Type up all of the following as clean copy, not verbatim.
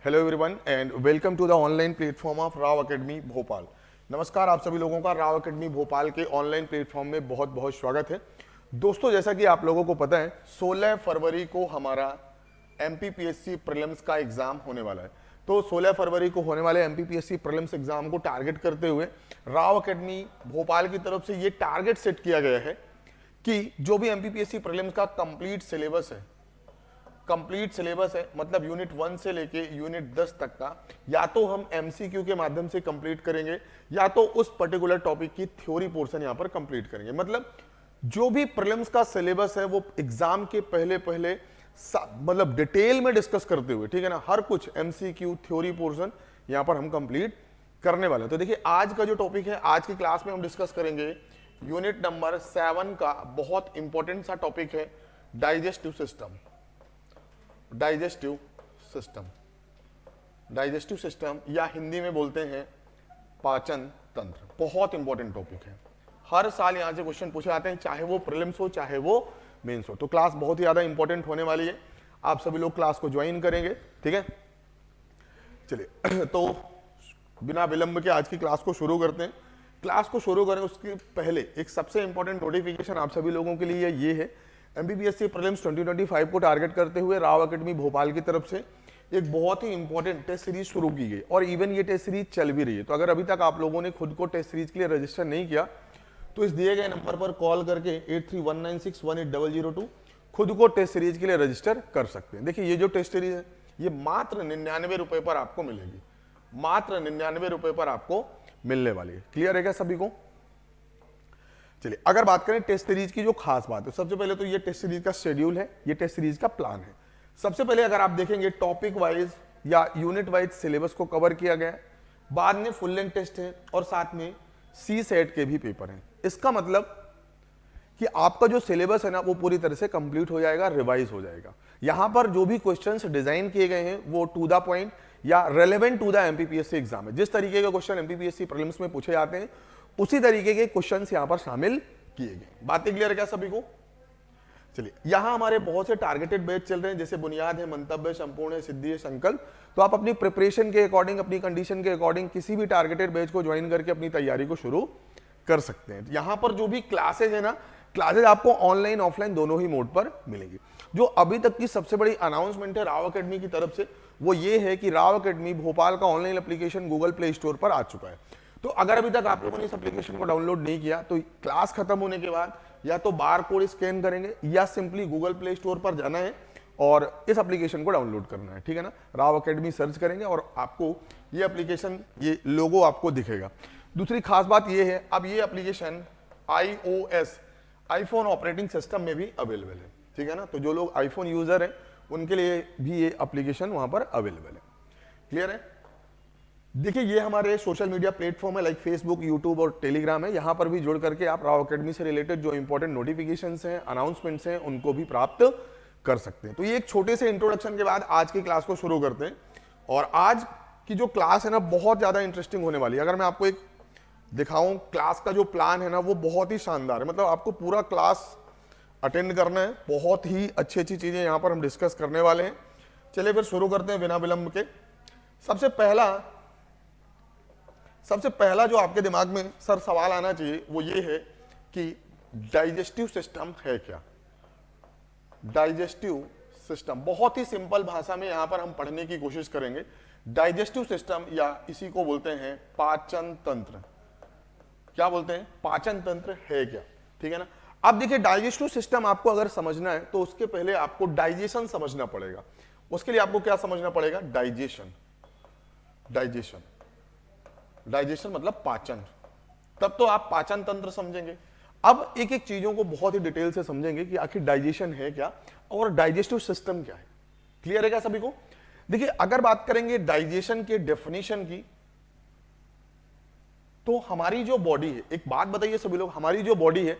Hello everyone and welcome to the online platform of Rao academy Bhopal. नमस्कार, आप सभी लोगों का राव एकेडमी भोपाल के ऑनलाइन प्लेटफॉर्म में बहुत बहुत स्वागत है। दोस्तों, जैसा कि आप लोगों को पता है 16 फरवरी को हमारा एमपीपीएससी प्रीलिम्स का एग्जाम होने वाला है। तो 16 फरवरी को होने वाले एमपीपीएससी प्रीलिम्स एग्जाम को टारगेट करते हुए राव एकेडमी भोपाल की तरफ से ये टारगेट सेट किया गया है कि जो भी एमपीपीएससी प्रीलिम्स का कंप्लीट सिलेबस है, मतलब यूनिट 1 से लेके यूनिट 10 तक का, या तो हम एमसीक्यू के माध्यम से कंप्लीट करेंगे या तो उस पर्टिकुलर टॉपिक की थ्योरी पोर्शन यहां पर कंप्लीट करेंगे। मतलब जो भी प्रीलिम्स का सिलेबस है वो एग्जाम के पहले पहले मतलब डिटेल में डिस्कस करते हुए, ठीक है ना, हर कुछ एमसीक्यू थ्योरी पोर्शन यहां पर हम कंप्लीट करने वाले हैं। तो देखिए, आज का जो टॉपिक है, आज की क्लास में हम डिस्कस करेंगे यूनिट नंबर 7 का बहुत इंपॉर्टेंट सा टॉपिक है डाइजेस्टिव सिस्टम। डाइजेस्टिव सिस्टम या हिंदी में बोलते हैं पाचन तंत्र। बहुत इंपॉर्टेंट टॉपिक है, हर साल यहां से क्वेश्चन पूछे जाते हैं, चाहे वो प्रीलिम्स हो चाहे वो मेंस हो। तो क्लास बहुत ही ज्यादा इंपॉर्टेंट होने वाली है, आप सभी लोग क्लास को ज्वाइन करेंगे, ठीक है। चलिए तो बिना विलंब के आज की क्लास को शुरू करते हैं। क्लास को शुरू करें उसके पहले एक सबसे इंपॉर्टेंट नोटिफिकेशन आप सभी लोगों के लिए ये है, एमपीपीएससी प्रीलिम्स 2025 को टारगेट करते हुए राव एकेडमी भोपाल की तरफ से एक बहुत ही इंपॉर्टेंट टेस्ट सीरीज शुरू की गई और इवन ये टेस्ट सीरीज चल भी रही है। तो अगर अभी तक आप लोगों ने खुद को टेस्ट सीरीज के लिए रजिस्टर नहीं किया तो इस दिए गए नंबर पर कॉल करके 8319618002 खुद को टेस्ट सीरीज के लिए रजिस्टर कर सकते हैं। देखिए, ये जो टेस्ट सीरीज है ये मात्र 99 रुपए पर आपको मिलेगी, मात्र 99 रुपए पर आपको मिलने वाली है। क्लियर है क्या सभी को? चलिए, अगर बात करें टेस्ट सीरीज की जो खास बात है, सबसे पहले तो ये टेस्ट सीरीज का शेड्यूल है, ये टेस्ट सीरीज का प्लान है। सबसे पहले अगर आप देखेंगे टॉपिक वाइज या यूनिट वाइज सिलेबस को कवर किया गया है, बाद में फुल लेंथ टेस्ट है और साथ में सी सेट के भी पेपर हैं। इसका मतलब कि आपका जो सिलेबस है ना वो पूरी तरह से कंप्लीट हो जाएगा, रिवाइज हो जाएगा। यहां पर जो भी क्वेश्चंस डिजाइन किए गए हैं वो टू द पॉइंट या relevant to the MPPSC exam है। जिस तरीके के क्वेश्चन एमपीपीएससी प्रीलिम्स में पूछे जाते हैं उसी तरीके के क्वेश्चंस यहां पर शामिल किए गए। बातें क्लियर है क्या सभी को? चलिए, यहां हमारे बहुत से टारगेटेड बैच चल रहे हैं, जैसे बुनियाद है, मंतव्य, संपूर्ण है, सिद्धि है, संकल्प। तो आप अपनी प्रिपरेशन के अकॉर्डिंग, अपनी कंडीशन के अकॉर्डिंग किसी भी टारगेटेड बैच को ज्वाइन करके अपनी तैयारी को शुरू कर सकते हैं। यहां पर जो भी क्लासेज है ना, क्लासेज आपको ऑनलाइन ऑफलाइन दोनों ही मोड पर मिलेंगी। जो अभी तक की सबसे बड़ी अनाउंसमेंट है राव एकेडमी की तरफ से वो ये है कि राव एकेडमी भोपाल का online application Google play store पर आ चुका है। तो अगर अभी तक आप लोगों ने इस एप्लीकेशन को डाउनलोड नहीं किया तो क्लास खत्म होने के बाद या तो बार कोड स्कैन करेंगे या सिंपली गूगल प्ले स्टोर पर जाना है और इस एप्लीकेशन को डाउनलोड करना है, ठीक है ना। राव एकेडमी सर्च करेंगे और आपको ये एप्लीकेशन, ये लोगो आपको दिखेगा। दूसरी खास बात ये है, अब ये application iOS iPhone operating system में भी अवेलेबल है, ठीक है ना। तो जो लोग आईफोन यूजर हैं उनके लिए भी ये एप्लीकेशन वहां पर अवेलेबल है। क्लियर है? देखिए, ये हमारे सोशल मीडिया प्लेटफॉर्म है, लाइक फेसबुक, यूट्यूब और टेलीग्राम है। यहां पर भी जुड़ करके आप राव एकेडमी से रिलेटेड जो इंपॉर्टेंट नोटिफिकेशंस हैं, अनाउंसमेंट्स हैं, उनको भी प्राप्त कर सकते हैं। तो ये एक छोटे से इंट्रोडक्शन के बाद आज की क्लास को शुरू करते हैं। और आज की जो क्लास है ना बहुत ज्यादा इंटरेस्टिंग होने वाली है। अगर मैं आपको एक दिखाऊं, क्लास का जो प्लान है ना वो बहुत ही शानदार है। मतलब आपको पूरा क्लास अटेंड करना है, बहुत ही अच्छी अच्छी चीजें यहां पर हम डिस्कस करने वाले हैं। चलिए फिर शुरू करते हैं बिना विलंब के। सबसे पहला जो आपके दिमाग में सर सवाल आना चाहिए वो ये है कि डाइजेस्टिव सिस्टम है क्या? डाइजेस्टिव सिस्टम बहुत ही सिंपल भाषा में यहां पर हम पढ़ने की कोशिश करेंगे। डाइजेस्टिव सिस्टम या इसी को बोलते हैं पाचन तंत्र। क्या बोलते हैं? पाचन तंत्र है क्या, ठीक है ना। अब देखिए, डाइजेस्टिव सिस्टम आपको अगर समझना है तो उसके पहले आपको डाइजेशन समझना पड़ेगा। उसके लिए आपको क्या समझना पड़ेगा? डाइजेशन मतलब पाचन, तब तो आप पाचन तंत्र समझेंगे। अब एक एक चीजों को बहुत ही डिटेल से समझेंगे कि आखिर डाइजेशन है क्या और डाइजेस्टिव सिस्टम क्या है। क्लियर है क्या सभी को? देखिए, अगर बात करेंगे डाइजेशन के डेफिनेशन की तो हमारी जो बॉडी है, एक बात बताइए सभी लोग, हमारी जो बॉडी है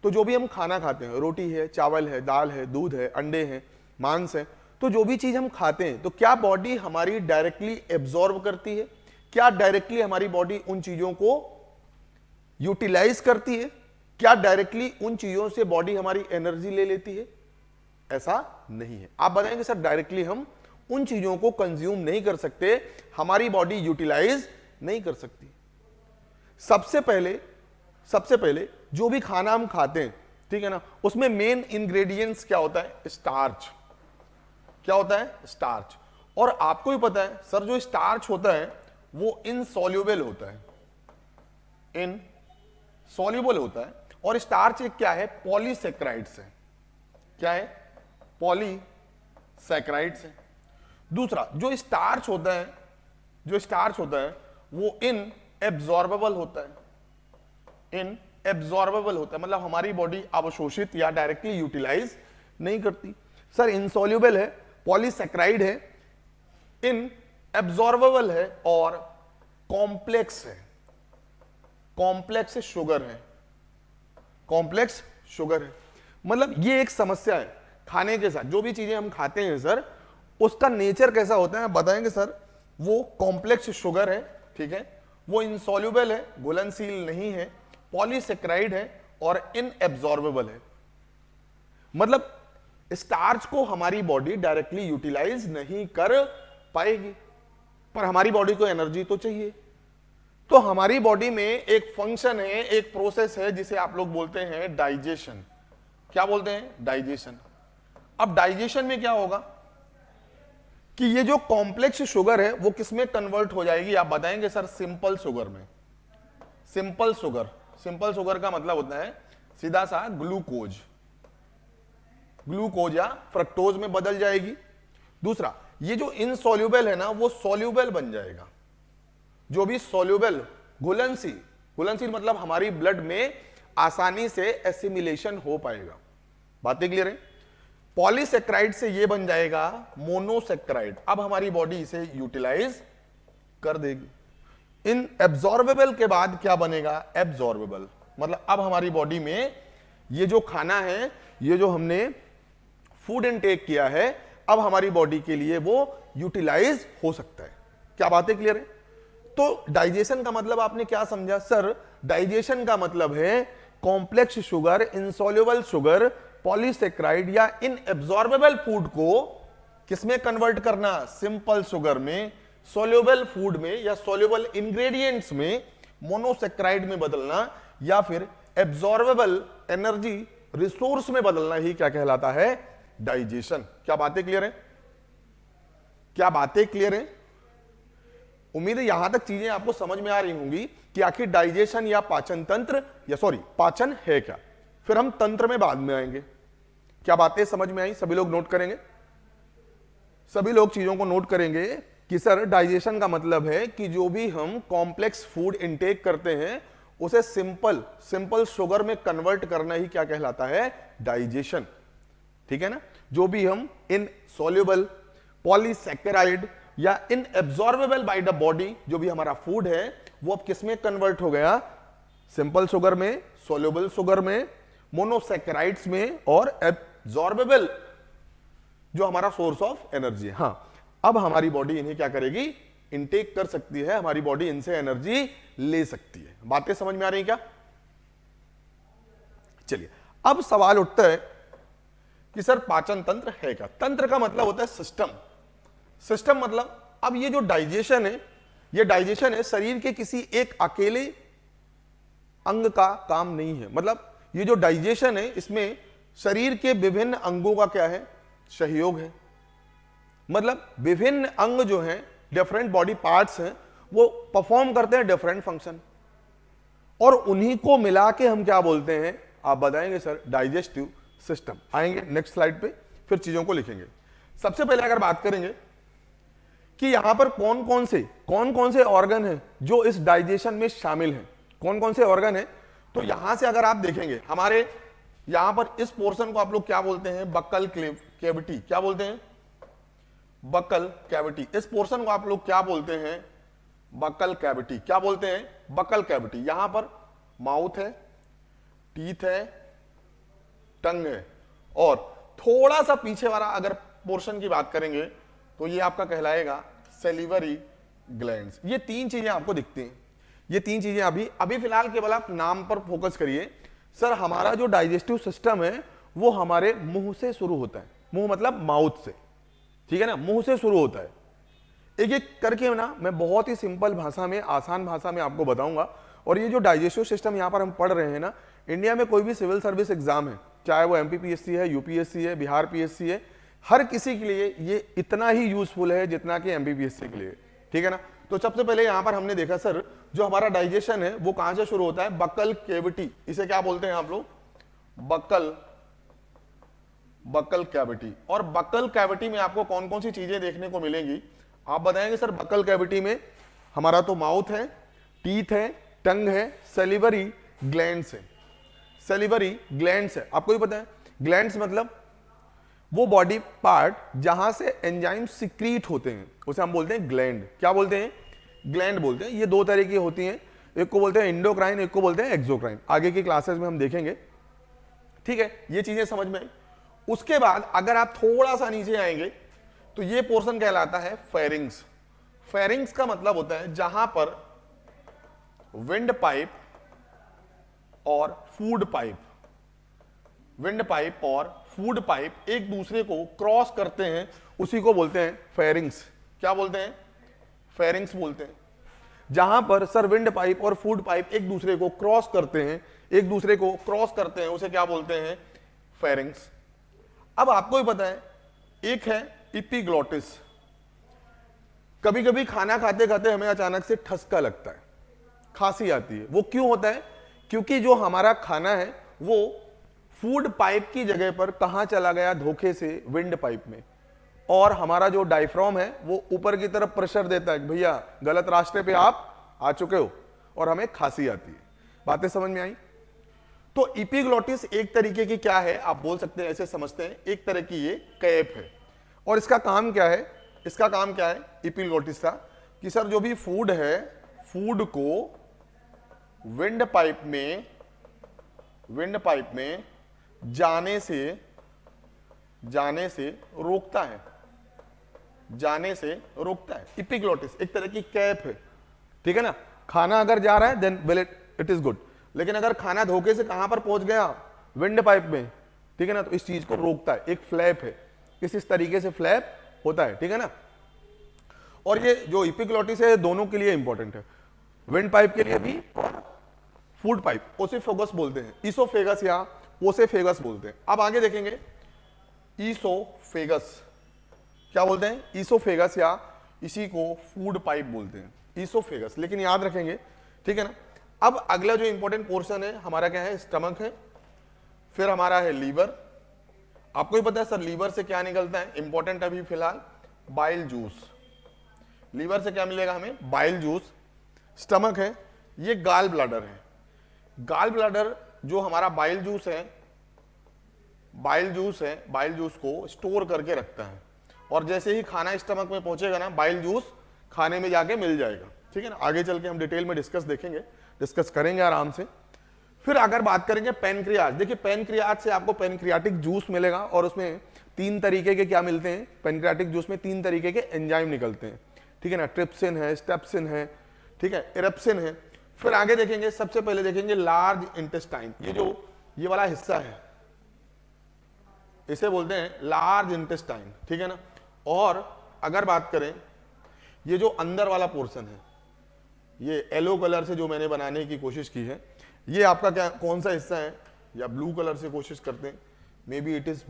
तो जो भी हम खाना खाते हैं, रोटी है, चावल है, दाल है, दूध है, अंडे हैं, मांस है, तो जो भी चीज हम खाते हैं तो क्या बॉडी हमारी डायरेक्टली एब्जॉर्ब करती है? क्या डायरेक्टली हमारी बॉडी उन चीजों को यूटिलाइज करती है? क्या डायरेक्टली उन चीजों से बॉडी हमारी एनर्जी ले लेती है? ऐसा नहीं है। आप बताएंगे सर डायरेक्टली हम उन चीजों को कंज्यूम नहीं कर सकते, हमारी बॉडी यूटिलाइज नहीं कर सकती। सबसे पहले जो भी खाना हम खाते हैं, ठीक है ना, उसमें मेन इंग्रेडिएंट्स क्या होता है? स्टार्च। क्या होता है? स्टार्च। और आपको भी पता है सर, जो स्टार्च होता है वो इनसॉल्युबल होता है, इनसॉल्युबल होता है। और स्टार्च एक क्या है? पॉलीसेक्राइड्स है। क्या है? पॉलीसेक्राइड्स है। दूसरा, जो स्टार्च होता है वो इनएब्जॉर्बेबल होता है, इनएब्जॉर्बेबल होता है, मतलब हमारी बॉडी अवशोषित या डायरेक्टली यूटिलाइज नहीं करती। सर इनसॉल्युबल है, पॉलीसेक्राइड है, इनएब्जॉर्बेबल है और कॉम्प्लेक्स है, कॉम्प्लेक्स शुगर है, कॉम्प्लेक्स शुगर है। मतलब ये एक समस्या है खाने के साथ। जो भी चीजें हम खाते हैं सर, उसका नेचर कैसा होता है बताएंगे सर? वो कॉम्प्लेक्स शुगर है, ठीक है, वो इनसॉल्युबल है, घुलनशील नहीं है, पॉलीसेक्राइड है और इनएब्जॉर्बेबल है। मतलब स्टार्च को हमारी बॉडी डायरेक्टली यूटिलाइज नहीं कर पाएगी, पर हमारी बॉडी को एनर्जी तो चाहिए। तो हमारी बॉडी में एक फंक्शन है, एक प्रोसेस है जिसे आप लोग बोलते हैं डाइजेशन। क्या बोलते हैं? डाइजेशन। अब डाइजेशन में क्या होगा कि ये जो कॉम्प्लेक्स शुगर है वो किस में कन्वर्ट हो जाएगी? आप बताएंगे सर? सिंपल शुगर में। सिंपल शुगर, सिंपल शुगर का मतलब होता है सीधा सा ग्लूकोज, ग्लूकोज या फ्रक्टोज में बदल जाएगी। दूसरा, ये जो इनसॉल्युबल है ना, वो सॉल्युबल बन जाएगा। जो भी सॉल्युबल, घुलनशील, घुलनशील मतलब हमारी ब्लड में आसानी से एसिमिलेशन हो पाएगा। बातें क्लियर है? पॉलीसेक्राइड से ये बन जाएगा मोनोसेक्राइड। अब हमारी बॉडी इसे यूटिलाइज कर देगी। इन एब्जॉर्बेबल के बाद क्या बनेगा? एब्जॉर्बेबल। मतलब अब हमारी बॉडी में ये जो खाना है, ये जो हमने फूड इनटेक किया है, अब हमारी बॉडी के लिए वो यूटिलाइज हो सकता है। क्या बातें क्लियर है? तो डाइजेशन का मतलब आपने क्या समझा सर? डाइजेशन का मतलब है complex sugar, insoluble sugar, polysaccharide या इनएब्जॉर्बेबल फूड को किसमें कन्वर्ट करना? सिंपल शुगर में, सॉल्युबल फूड में या सॉल्युबल इंग्रेडिएंट्स में, मोनोसेक्राइड में बदलना, या फिर एब्जॉर्बेबल एनर्जी रिसोर्स में बदलना ही क्या कहलाता है? डाइजेशन। क्या बातें क्लियर है? क्या बातें क्लियर है? उम्मीद है यहां तक चीजें आपको समझ में आ रही होंगी कि आखिर डाइजेशन या पाचन तंत्र, या सॉरी पाचन है क्या। फिर हम तंत्र में बाद में आएंगे। क्या बातें समझ में आई? सभी लोग नोट करेंगे, सभी लोग चीजों को नोट करेंगे कि सर डाइजेशन का मतलब है कि जो भी हम कॉम्प्लेक्स फूड इनटेक करते हैं उसे सिंपल शुगर में कन्वर्ट करना ही क्या कहलाता है? डाइजेशन। ठीक है ना? जो भी हम इनसॉल्युबल, पॉलीसैकेराइड या इनएब्जॉर्बेबल बाय द बॉडी जो भी हमारा फूड है, वो अब किस में कन्वर्ट हो गया? सिंपल शुगर में, सॉल्युबल शुगर में, मोनोसैकेराइड्स में और एब्जॉर्बेबल जो हमारा सोर्स ऑफ एनर्जी है। हाँ, अब हमारी बॉडी इन्हें क्या करेगी? इनटेक कर सकती है, हमारी बॉडी इनसे एनर्जी ले सकती है। बातें समझ में आ रही हैं क्या? चलिए, अब सवाल उठता है कि सर पाचन तंत्र है क्या? तंत्र का मतलब होता है सिस्टम। सिस्टम मतलब अब ये जो डाइजेशन है, ये डाइजेशन है शरीर के किसी एक अकेले अंग का काम नहीं है। मतलब ये जो डाइजेशन है, इसमें शरीर के विभिन्न अंगों का क्या है? सहयोग है। मतलब विभिन्न अंग जो हैं, डिफरेंट बॉडी पार्ट्स हैं, वो परफॉर्म करते हैं डिफरेंट फंक्शन, और उन्हीं को मिला के हम क्या बोलते हैं? आप बताएंगे सर? Digestive system. आएंगे नेक्स्ट स्लाइड पे, फिर चीजों को लिखेंगे। सबसे पहले अगर बात करेंगे कि यहां पर कौन कौन से ऑर्गन हैं जो इस डाइजेशन में शामिल हैं, कौन कौन से ऑर्गन हैं, तो यहां से अगर आप देखेंगे, हमारे यहां पर इस पोर्शन को आप लोग क्या बोलते हैं? Buccal cavity. क्या बोलते हैं? Buccal cavity. इस पोर्शन को आप लोग क्या बोलते हैं? Buccal cavity. क्या बोलते हैं? Buccal cavity. यहां पर माउथ है, टीथ है, टंग है, और थोड़ा सा पीछे वाला अगर पोर्शन की बात करेंगे तो ये आपका कहलाएगा सेलिवरी ग्लैंड्स। ये तीन चीजें आपको दिखती हैं। ये तीन चीजें अभी फिलहाल केवल आप नाम पर फोकस करिए। सर हमारा जो डाइजेस्टिव सिस्टम है वो हमारे मुंह से शुरू होता है। मुंह मतलब माउथ से। ठीक है ना, मुंह से शुरू होता है। एक एक करके ना मैं बहुत ही सिंपल भाषा में, आसान भाषा में आपको बताऊंगा। और ये जो डाइजेस्टिव सिस्टम यहाँ पर हम पढ़ रहे हैं ना, इंडिया में कोई भी सिविल सर्विस एग्जाम है, चाहे वो एमपीपीएससी है, यूपीएससी है, बिहार पीएससी है, हर किसी के लिए ये इतना ही यूजफुल है जितना कि एमपीपीएससी के लिए, ठीक है ना। तो सबसे पहले यहाँ पर हमने देखा सर, जो हमारा डाइजेशन है वो कहां से शुरू होता है, बक्कल कैविटी, इसे क्या बोलते हैं आप लोग, बक्कल कैविटी। और बक्कल कैविटी में आपको कौन कौन सी चीजें देखने को मिलेंगी, आप बताएंगे सर। बक्कल कैविटी में हमारा तो माउथ है, टीथ है, टंग है, सेलिवरी ग्लैंड्स है, सेलिवरी ग्लैंड्स है। आपको भी पता है ग्लैंड्स मतलब वो बॉडी पार्ट जहां से एंजाइम सिक्रीट होते हैं, उसे हम बोलते हैं ग्लैंड। क्या बोलते हैं, ग्लैंड बोलते हैं। ये दो तरह की होती हैं, एक को बोलते हैं इंडोक्राइन, एक को बोलते हैं एक्सोक्राइन। आगे की क्लासेस में हम देखेंगे, ठीक है, ये चीजें समझ में आई। उसके बाद अगर आप थोड़ा सा नीचे आएंगे तो ये पोर्शन कहलाता है फेरिंग्स। फेरिंग्स का मतलब होता है जहां पर विंड पाइप और फूड पाइप, विंड पाइप और फूड पाइप एक दूसरे को क्रॉस करते हैं, उसी को बोलते हैं फेरिंग्स। क्या बोलते हैं, फेरिंग्स बोलते हैं। जहां पर सर विंड पाइप और फूड पाइप एक दूसरे को क्रॉस करते हैं, एक दूसरे को क्रॉस करते हैं, उसे क्या बोलते हैं, फेरिंग्स। अब आपको भी पता है एक है इपिग्लोटिस। कभी कभी खाना खाते खाते हमें अचानक से ठसका लगता है, खांसी आती है। वो क्यों होता है, क्योंकि जो हमारा खाना है वो फूड पाइप की जगह पर कहां चला गया, धोखे से विंड पाइप में। और हमारा जो डायफ्राम है वो ऊपर की तरफ प्रेशर देता है, भैया गलत रास्ते पे आप आ चुके हो, और हमें खांसी आती है। बातें समझ में आई। तो इपिग्लोटिस एक तरीके की क्या है, आप बोल सकते हैं, ऐसे समझते हैं, एक तरह की ये कैप है। और इसका काम क्या है, इसका काम क्या है इपिग्लोटिस का, कि सर जो भी फूड है, फूड को विंड पाइप में जाने से रोकता है, जाने से रोकता है। इपिग्लोटिस एक तरह की कैप है, ठीक है ना। खाना अगर जा रहा है then well it is good, लेकिन अगर खाना धोखे से कहां पर पहुंच गया, विंड पाइप में, ठीक है ना, तो इस चीज को रोकता है। एक फ्लैप है, इस तरीके से फ्लैप होता है, ठीक है ना। और ये जो इपिग्लोटिस है दोनों के लिए इंपॉर्टेंट है, विंड पाइप के लिए भी और फूड पाइप। ओसिफेगस बोलते हैं, ईसोफेगस या ओसेफेगस बोलते हैं। अब आगे देखेंगे ईसोफेगस, क्या बोलते हैं, ईसोफेगस, या इसी को फूड पाइप बोलते हैं, ईसोफेगस। लेकिन याद रखेंगे, ठीक है ना। अब अगला जो इंपॉर्टेंट पोर्शन है हमारा क्या है, स्टमक है, फिर हमारा है लीवर। आपको ही पता है सर लीवर से क्या निकलता है, इंपॉर्टेंट अभी फिलहाल बाइल जूस। लीवर से क्या मिलेगा हमें, बाइल जूस। स्टमक है, ये गाल ब्लैडर है। गाल ब्लैडर जो हमारा बाइल जूस है, बाइल जूस को स्टोर करके रखता है, और जैसे ही खाना स्टमक में पहुंचेगा ना, बाइल जूस खाने में जाके मिल जाएगा, ठीक है ना। आगे चल के हम डिटेल में डिस्कस करेंगे आराम से। फिर अगर बात करेंगे पेनक्रियाज, देखिए पेनक्रियाज से आपको पेनक्रियाटिक जूस मिलेगा, और उसमें तीन तरीके के क्या मिलते हैं, पेनक्रियाटिक जूस में तीन तरीके के एंजाइम निकलते हैं, ठीक है ना। ट्रिप्सिन है, स्टेप्सिन है, ठीक है, इरेप्सिन है। फिर आगे देखेंगे, सबसे पहले देखेंगे लार्ज इंटेस्टाइन। ये वाला हिस्सा है, इसे बोलते हैं लार्ज इंटेस्टाइन, ठीक है ना। और अगर बात करें ये जो अंदर वाला पोर्शन है, ये येलो कलर से जो मैंने बनाने की कोशिश की है, ये आपका क्या कौन सा हिस्सा है, या ब्लू कलर से कोशिश करते हैं, मे बी इट इज,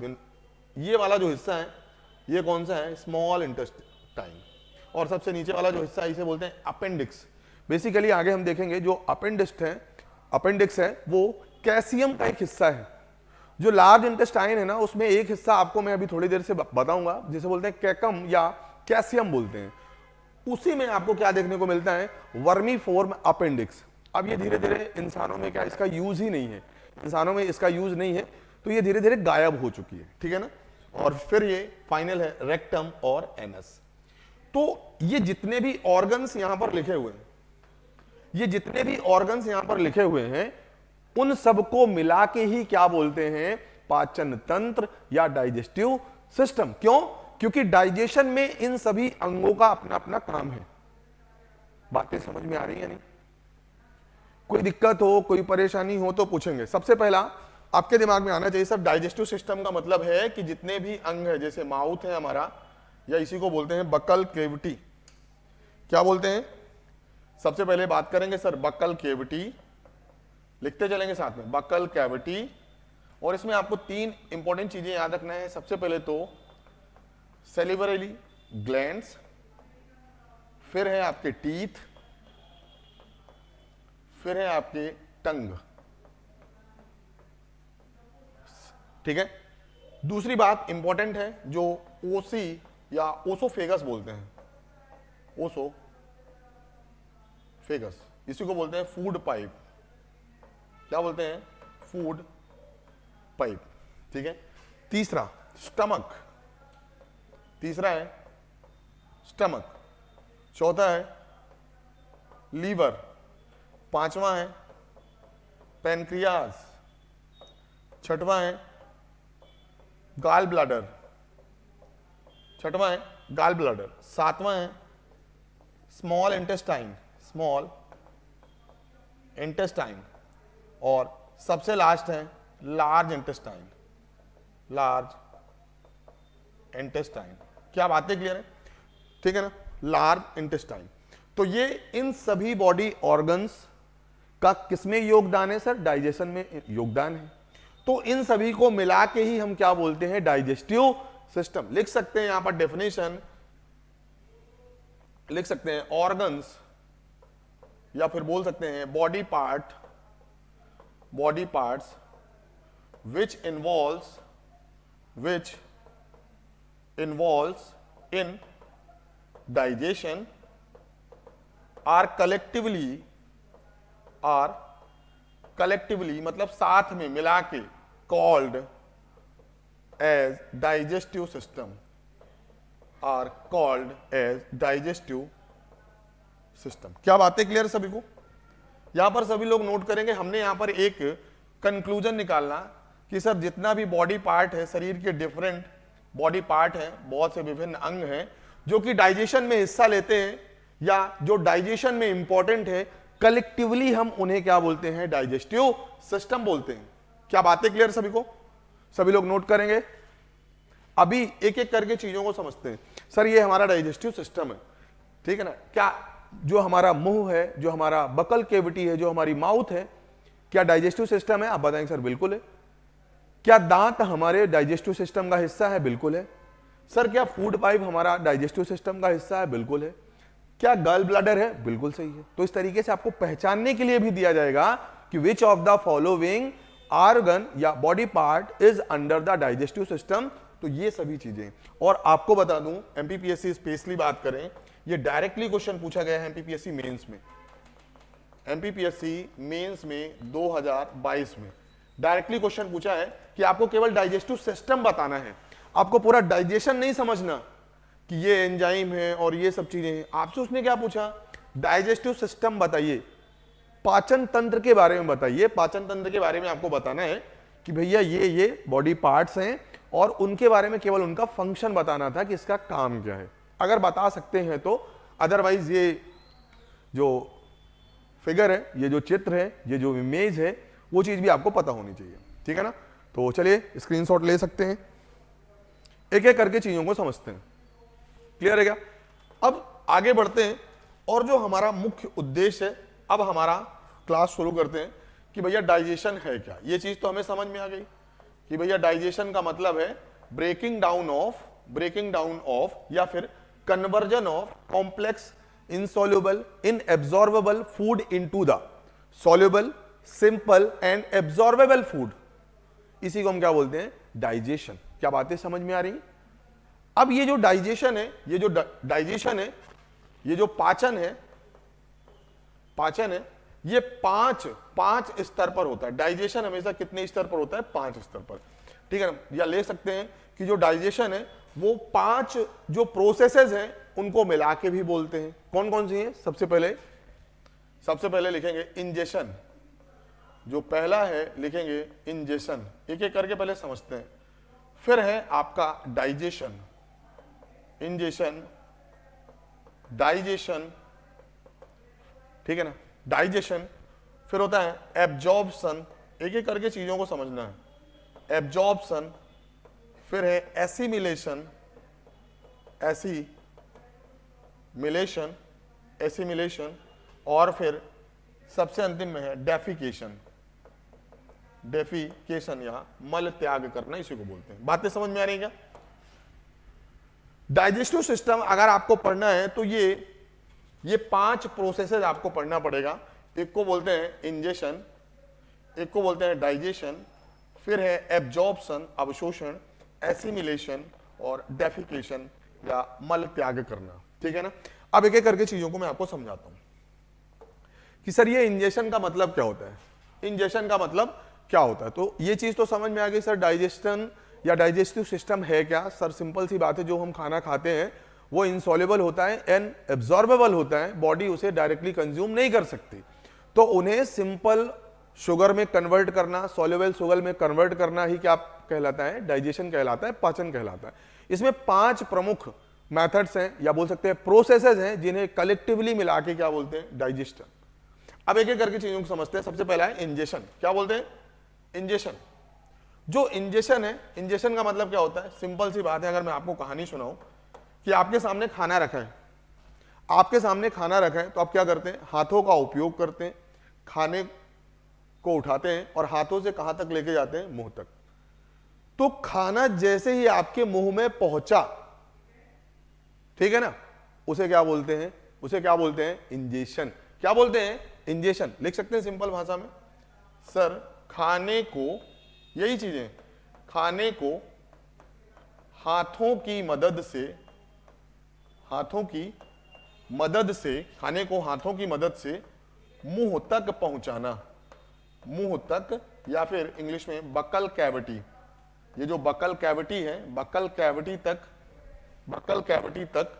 ये वाला जो हिस्सा है ये कौन सा है, स्मॉल इंटेस्टाइन। और सबसे नीचे वाला जो हिस्सा है इसे बोलते हैं अपेंडिक्स। बेसिकली आगे हम देखेंगे जो अपेंडिक्स है वो कैल्शियम का एक हिस्सा है। जो लार्ज इंटेस्टाइन है ना, उसमें एक हिस्सा आपको मैं अभी थोड़ी देर से बताऊंगा, जिसे बोलते हैं कैकम या कैल्शियम बोलते हैं। उसी में आपको क्या देखने को मिलता है, वर्मीफॉर्म अपेंडिक्स। अब ये धीरे धीरे इंसानों में क्या इसका यूज ही नहीं है, इंसानों में इसका यूज नहीं है, तो ये धीरे धीरे गायब हो चुकी है, ठीक है ना। और फिर ये फाइनल है रेक्टम और एनस। तो ये जितने भी ऑर्गन्स यहां पर लिखे हुए हैं, ये जितने भी ऑर्गन्स यहां पर लिखे हुए हैं, उन सबको मिला के ही क्या बोलते हैं, पाचन तंत्र या डाइजेस्टिव सिस्टम। क्यों, क्योंकि डाइजेशन में इन सभी अंगों का अपना अपना काम है। बातें समझ में आ रही है नहीं, कोई दिक्कत हो, कोई परेशानी हो तो पूछेंगे। सबसे पहला आपके दिमाग में आना चाहिए सर, डाइजेस्टिव सिस्टम का मतलब है कि जितने भी अंग है, जैसे माउथ है हमारा, या इसी को बोलते हैं बकल केविटी। क्या बोलते हैं? सबसे पहले बात करेंगे सर बकल केविटी, लिखते चलेंगे साथ में बकल कैविटी। और इसमें आपको 3 इंपॉर्टेंट चीजें याद रखना है। सबसे पहले तो सेलिवरी ग्लैंड्स, फिर है आपके टीथ, फिर है आपके टंग। ठीक है। दूसरी बात इंपॉर्टेंट है जो ओसी या ओसोफेगस बोलते हैं, ओसोफेगस, इसी को बोलते हैं फूड पाइप। क्या बोलते हैं? Food pipe. ठीक है। तीसरा स्टमक, तीसरा है स्टमक, चौथा है लीवर, पांचवा है पैनक्रियाज, छठवां है गाल ब्लैडर, छठवां है गाल ब्लैडर, सातवां है स्मॉल इंटेस्टाइन, स्मॉल इंटेस्टाइन, और सबसे लास्ट है लार्ज इंटेस्टाइन, लार्ज इंटेस्टाइन। क्या बातें क्लियर है? ठीक है ना, लार्ज इंटेस्टाइन। तो ये इन सभी बॉडी ऑर्गन्स का किसमें योगदान है सर? डाइजेशन में योगदान है। तो इन सभी को मिला के ही हम क्या बोलते हैं? Digestive system. लिख सकते हैं यहां पर डेफिनेशन, लिख सकते हैं ऑर्गन्स, या फिर बोल सकते हैं body parts which involves in digestion are collectively मतलब साथ में मिला के called as digestive system, are called as digestive system। क्या बातें क्लियर सभी को? यहां पर सभी लोग नोट करेंगे, हमने यहां पर एक कंक्लूजन निकालना कि सर जितना भी बॉडी पार्ट है, शरीर के डिफरेंट बॉडी पार्ट हैं, बहुत से विभिन्न अंग हैं जो कि डाइजेशन में हिस्सा लेते हैं या जो डाइजेशन में इंपॉर्टेंट है, कलेक्टिवली हम उन्हें क्या बोलते हैं? डाइजेस्टिव सिस्टम बोलते हैं। क्या बातें क्लियर सभी को? सभी लोग नोट करेंगे। अभी एक एक करके चीजों को समझते हैं। सर ये हमारा डाइजेस्टिव सिस्टम है, ठीक है ना। क्या जो हमारा मुंह है, जो हमारा बकल केविटी है, जो हमारी माउथ है, क्या डाइजेस्टिव सिस्टम है? आप बताएंगे सर बिल्कुल है। क्या दांत हमारे डाइजेस्टिव सिस्टम का हिस्सा है? बिल्कुल है। सर क्या फूड पाइप हमारा डाइजेस्टिव सिस्टम का हिस्सा है? बिल्कुल है। क्या गॉल ब्लैडर है? बिल्कुल सही है। तो इस तरीके से आपको पहचानने के लिए भी दिया जाएगा कि which of the following organ या body part is under the digestive system. तो ये सभी चीजें, और आपको बता दूं एमपीपीएससी स्पेशली बात करें, ये डायरेक्टली क्वेश्चन पूछा गया है एमपीपीएससी मेंस में। एमपीपीएससी मेंस में 2022 में डायरेक्टली क्वेश्चन पूछा है कि आपको केवल डाइजेस्टिव सिस्टम बताना है, आपको पूरा डाइजेशन नहीं समझना कि ये एंजाइम है और ये सब चीजें हैं। आपसे उसने क्या पूछा? डाइजेस्टिव सिस्टम बताइए, पाचन तंत्र के बारे में बताइए। पाचन तंत्र के बारे में आपको बताना है कि भैया ये बॉडी पार्ट्स हैं और उनके बारे में केवल उनका फंक्शन बताना था कि इसका काम क्या है। अगर बता सकते हैं तो, अदरवाइज ये जो फिगर है, ये जो चित्र है, ये जो इमेज है, वो चीज भी आपको पता होनी चाहिए। ठीक है ना। तो चलिए स्क्रीनशॉट ले सकते हैं, एक एक करके चीजों को समझते हैं। क्लियर है क्या? अब आगे बढ़ते हैं और जो हमारा मुख्य उद्देश्य है, अब हमारा क्लास शुरू करते हैं कि भैया डाइजेशन है क्या। ये चीज तो हमें समझ में आ गई कि भैया डाइजेशन का मतलब है ब्रेकिंग डाउन ऑफ या फिर conversion of complex insoluble inabsorbable food into the soluble simple and absorbable food। इसी को हम क्या बोलते हैं? डाइजेशन। क्या बातें समझ में आ रही? अब ये जो डाइजेशन है, ये जो डाइजेशन है, ये जो पाचन है, ये पांच स्तर पर होता है। डाइजेशन हमेशा कितने स्तर पर होता है? 5 स्तर पर। ठीक है ना। या ले सकते हैं कि जो डाइजेशन है वो 5 जो प्रोसेसेस हैं उनको मिला के भी बोलते हैं। कौन कौन सी हैं? सबसे पहले लिखेंगे इंजेशन। जो पहला है लिखेंगे इंजेशन, एक एक करके पहले समझते हैं। फिर है आपका डाइजेशन, इंजेशन, डाइजेशन, ठीक है ना, डाइजेशन। फिर होता है एब्जॉर्प्शन, एक एक करके चीजों को समझना है। एब्जॉर्प्शन, फिर है एसिमिलेशन, एसिमिलेशन, एसिमिलेशन, और फिर सबसे अंतिम में है डेफिकेशन, डेफिकेशन या मल त्याग करना, इसी को बोलते हैं। बातें समझ में आ रही है क्या? डाइजेस्टिव सिस्टम अगर आपको पढ़ना है तो ये 5 प्रोसेसेस आपको पढ़ना पड़ेगा। एक को बोलते हैं इंजेशन, एक को बोलते हैं डाइजेशन, फिर है एब्जॉर्प्शन, अवशोषण, एसिमिलेशन और डेफिकेशन या मल त्याग करना। ठीक है ना? अब एक एक करके चीजों को मैं आपको समझाता हूं कि सर ये इंजेशन का मतलब क्या होता है, इंजेशन का मतलब क्या होता है। तो ये चीज तो समझ में आ गई सर, डाइजेशन या डाइजेस्टिव सिस्टम है क्या। सर सिंपल सी बात है, जो हम खाना खाते हैं वो इनसॉल्युबल होता है एंड एब्जॉर्बेबल होता है, बॉडी उसे डायरेक्टली कंज्यूम नहीं कर सकती, तो उन्हें सिंपल शुगर में कन्वर्ट करना, सॉल्युबल शुगर में कन्वर्ट करना ही क्या कहलाता है, डाइजेशन कहलाता है, पाचन कहलाता है। इसमें 5 प्रमुख मेथड्स हैं या बोल सकते हैं प्रोसेसेस हैं, जिन्हें कलेक्टिवली मिला के क्या बोलते हैं, डाइजेशन। अब एक एक करके चीजों को समझते हैं। सबसे पहला है इंजेशन। क्या बोलते हैं? इंजेशन। जो इंजेशन है, इंजेशन का मतलब क्या होता है, सिंपल सी बात है। अगर मैं आपको कहानी सुनाऊं कि आपके सामने खाना रखा है, आपके सामने खाना रखा है, तो आप क्या करते हैं, हाथों का उपयोग करते हैं, खाने को उठाते हैं और हाथों से कहां तक लेके जाते हैं, मुंह तक। तो खाना जैसे ही आपके मुंह में पहुंचा, ठीक है ना, उसे क्या बोलते हैं, उसे क्या बोलते हैं, इंजेशन। क्या बोलते हैं, इंजेशन। लिख सकते हैं सिंपल भाषा में सर, खाने को, यही चीजें, खाने को हाथों की मदद से, हाथों की मदद से, खाने को हाथों की मदद से मुंह तक पहुंचाना, मुंह तक, या फिर इंग्लिश में बकल कैविटी। ये जो बकल कैविटी है, बकल कैविटी तक, बकल कैविटी तक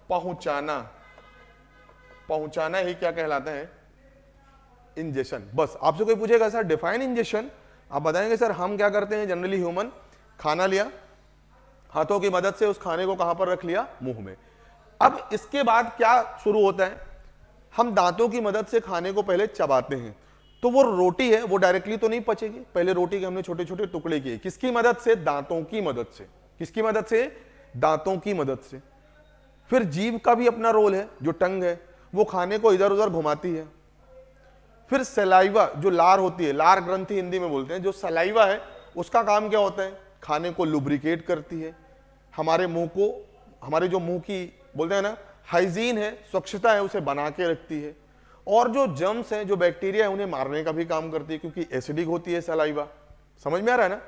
पहुंचाना, पहुंचाना ही क्या कहलाता है, इंजेशन। बस आपसे कोई पूछेगा सर डिफाइन इंजेशन, आप बताएंगे सर हम क्या करते हैं, जनरली ह्यूमन, खाना लिया, हाथों की मदद से उस खाने को कहां पर रख लिया, मुंह में। अब इसके बाद क्या शुरू होता है, हम दांतों की मदद से खाने को पहले चबाते हैं। तो वो रोटी है वो डायरेक्टली तो नहीं पचेगी, पहले रोटी के हमने छोटे छोटे टुकड़े किए, किसकी मदद से, दांतों की मदद से। किसकी मदद से, दांतों की मदद से। फिर जीभ का भी अपना रोल है, जो टंग है वो खाने को इधर उधर घुमाती है। फिर सलाइवा, जो लार होती है, लार ग्रंथि हिंदी में बोलते हैं, जो सलाइवा है उसका काम क्या होता है, खाने को लुब्रिकेट करती है, हमारे मुंह को, हमारे जो मुंह की बोलते हैं ना हाइजीन है, स्वच्छता है, उसे बना के रखती है। और जो जर्म्स हैं, जो बैक्टीरिया है, उन्हें मारने का भी काम करती है, क्योंकि एसिडिक होती है सलाइवा। समझ में आ रहा है ना?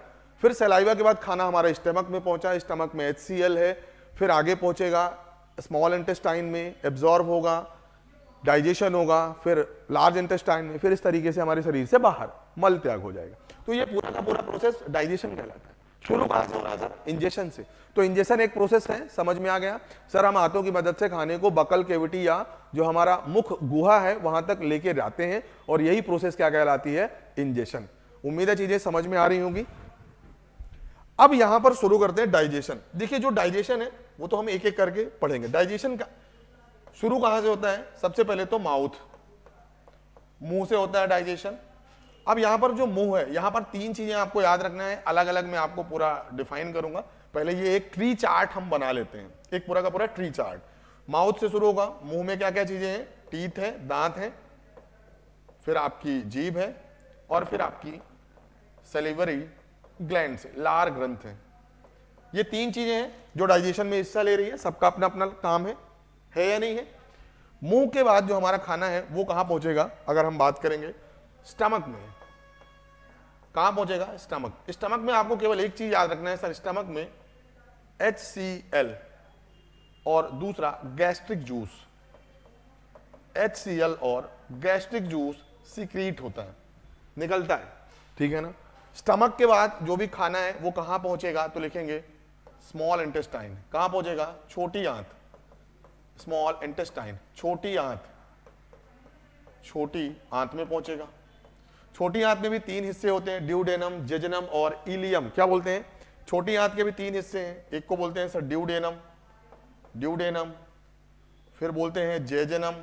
फिर सलाइवा के बाद खाना हमारे स्टमक में पहुंचा, स्टमक में HCl है, फिर आगे पहुंचेगा स्मॉल इंटेस्टाइन में, एब्जॉर्ब होगा, डाइजेशन होगा, फिर लार्ज इंटेस्टाइन में, फिर इस तरीके से हमारे शरीर से बाहर मल त्याग हो जाएगा। तो ये पूरा का पूरा प्रोसेस डाइजेशन कहलाता है। शुरू कहां से हो रहा था, इंजेशन से। तो इंजेशन एक प्रोसेस है, समझ में आ गया सर। हम हाथों की मदद से खाने को बकल कैविटी या जो हमारा मुख गुहा है वहां तक लेके जाते हैं, और यही प्रोसेस क्या कहलाती है, इंजेशन। उम्मीद है चीजें समझ में आ रही होंगी। अब यहां पर शुरू करते हैं डाइजेशन। देखिए जो डाइजेशन है वो तो हम एक एक करके पढ़ेंगे। डाइजेशन का शुरू कहां से होता है, सबसे पहले तो माउथ, मुंह से होता है डाइजेशन। अब यहां पर जो मुंह है, यहां पर 3 चीजें आपको याद रखना है, अलग अलग मैं आपको पूरा डिफाइन करूंगा। पहले ये एक ट्री चार्ट हम बना लेते हैं, एक पूरा का पूरा ट्री चार्ट। माउथ से शुरू होगा, मुंह में क्या क्या चीजें हैं, टीथ है, दांत है, फिर आपकी जीभ है, और फिर आपकी सलिवरी ग्लैंड से लार ग्रंथ है। ये 3 चीजें हैं जो डाइजेशन में हिस्सा ले रही है, सबका अपना अपना काम है या नहीं है। मुंह के बाद जो हमारा खाना है वो कहां पहुंचेगा, अगर हम बात करेंगे स्टमक में। कहां पहुंचेगा, स्टमक। स्टमक में आपको केवल एक चीज याद रखना है सर, स्टमक में HCl और दूसरा गैस्ट्रिक जूस, HCl और गैस्ट्रिक जूस सीक्रेट होता है, निकलता है, ठीक है ना। स्टमक के बाद जो भी खाना है वो कहां पहुंचेगा, तो लिखेंगे स्मॉल इंटेस्टाइन। कहां पहुंचेगा, छोटी आंत, स्मॉल इंटेस्टाइन, छोटी आंत, छोटी आंत में पहुंचेगा। छोटी आंत में भी 3 हिस्से होते हैं, ड्यूडेनम, जेजनम और इलियम। क्या बोलते हैं, छोटी आंत के भी 3 हिस्से हैं, एक को बोलते हैं सर ड्यूडेनम, ड्यूडेनम, फिर बोलते हैं जेजनम,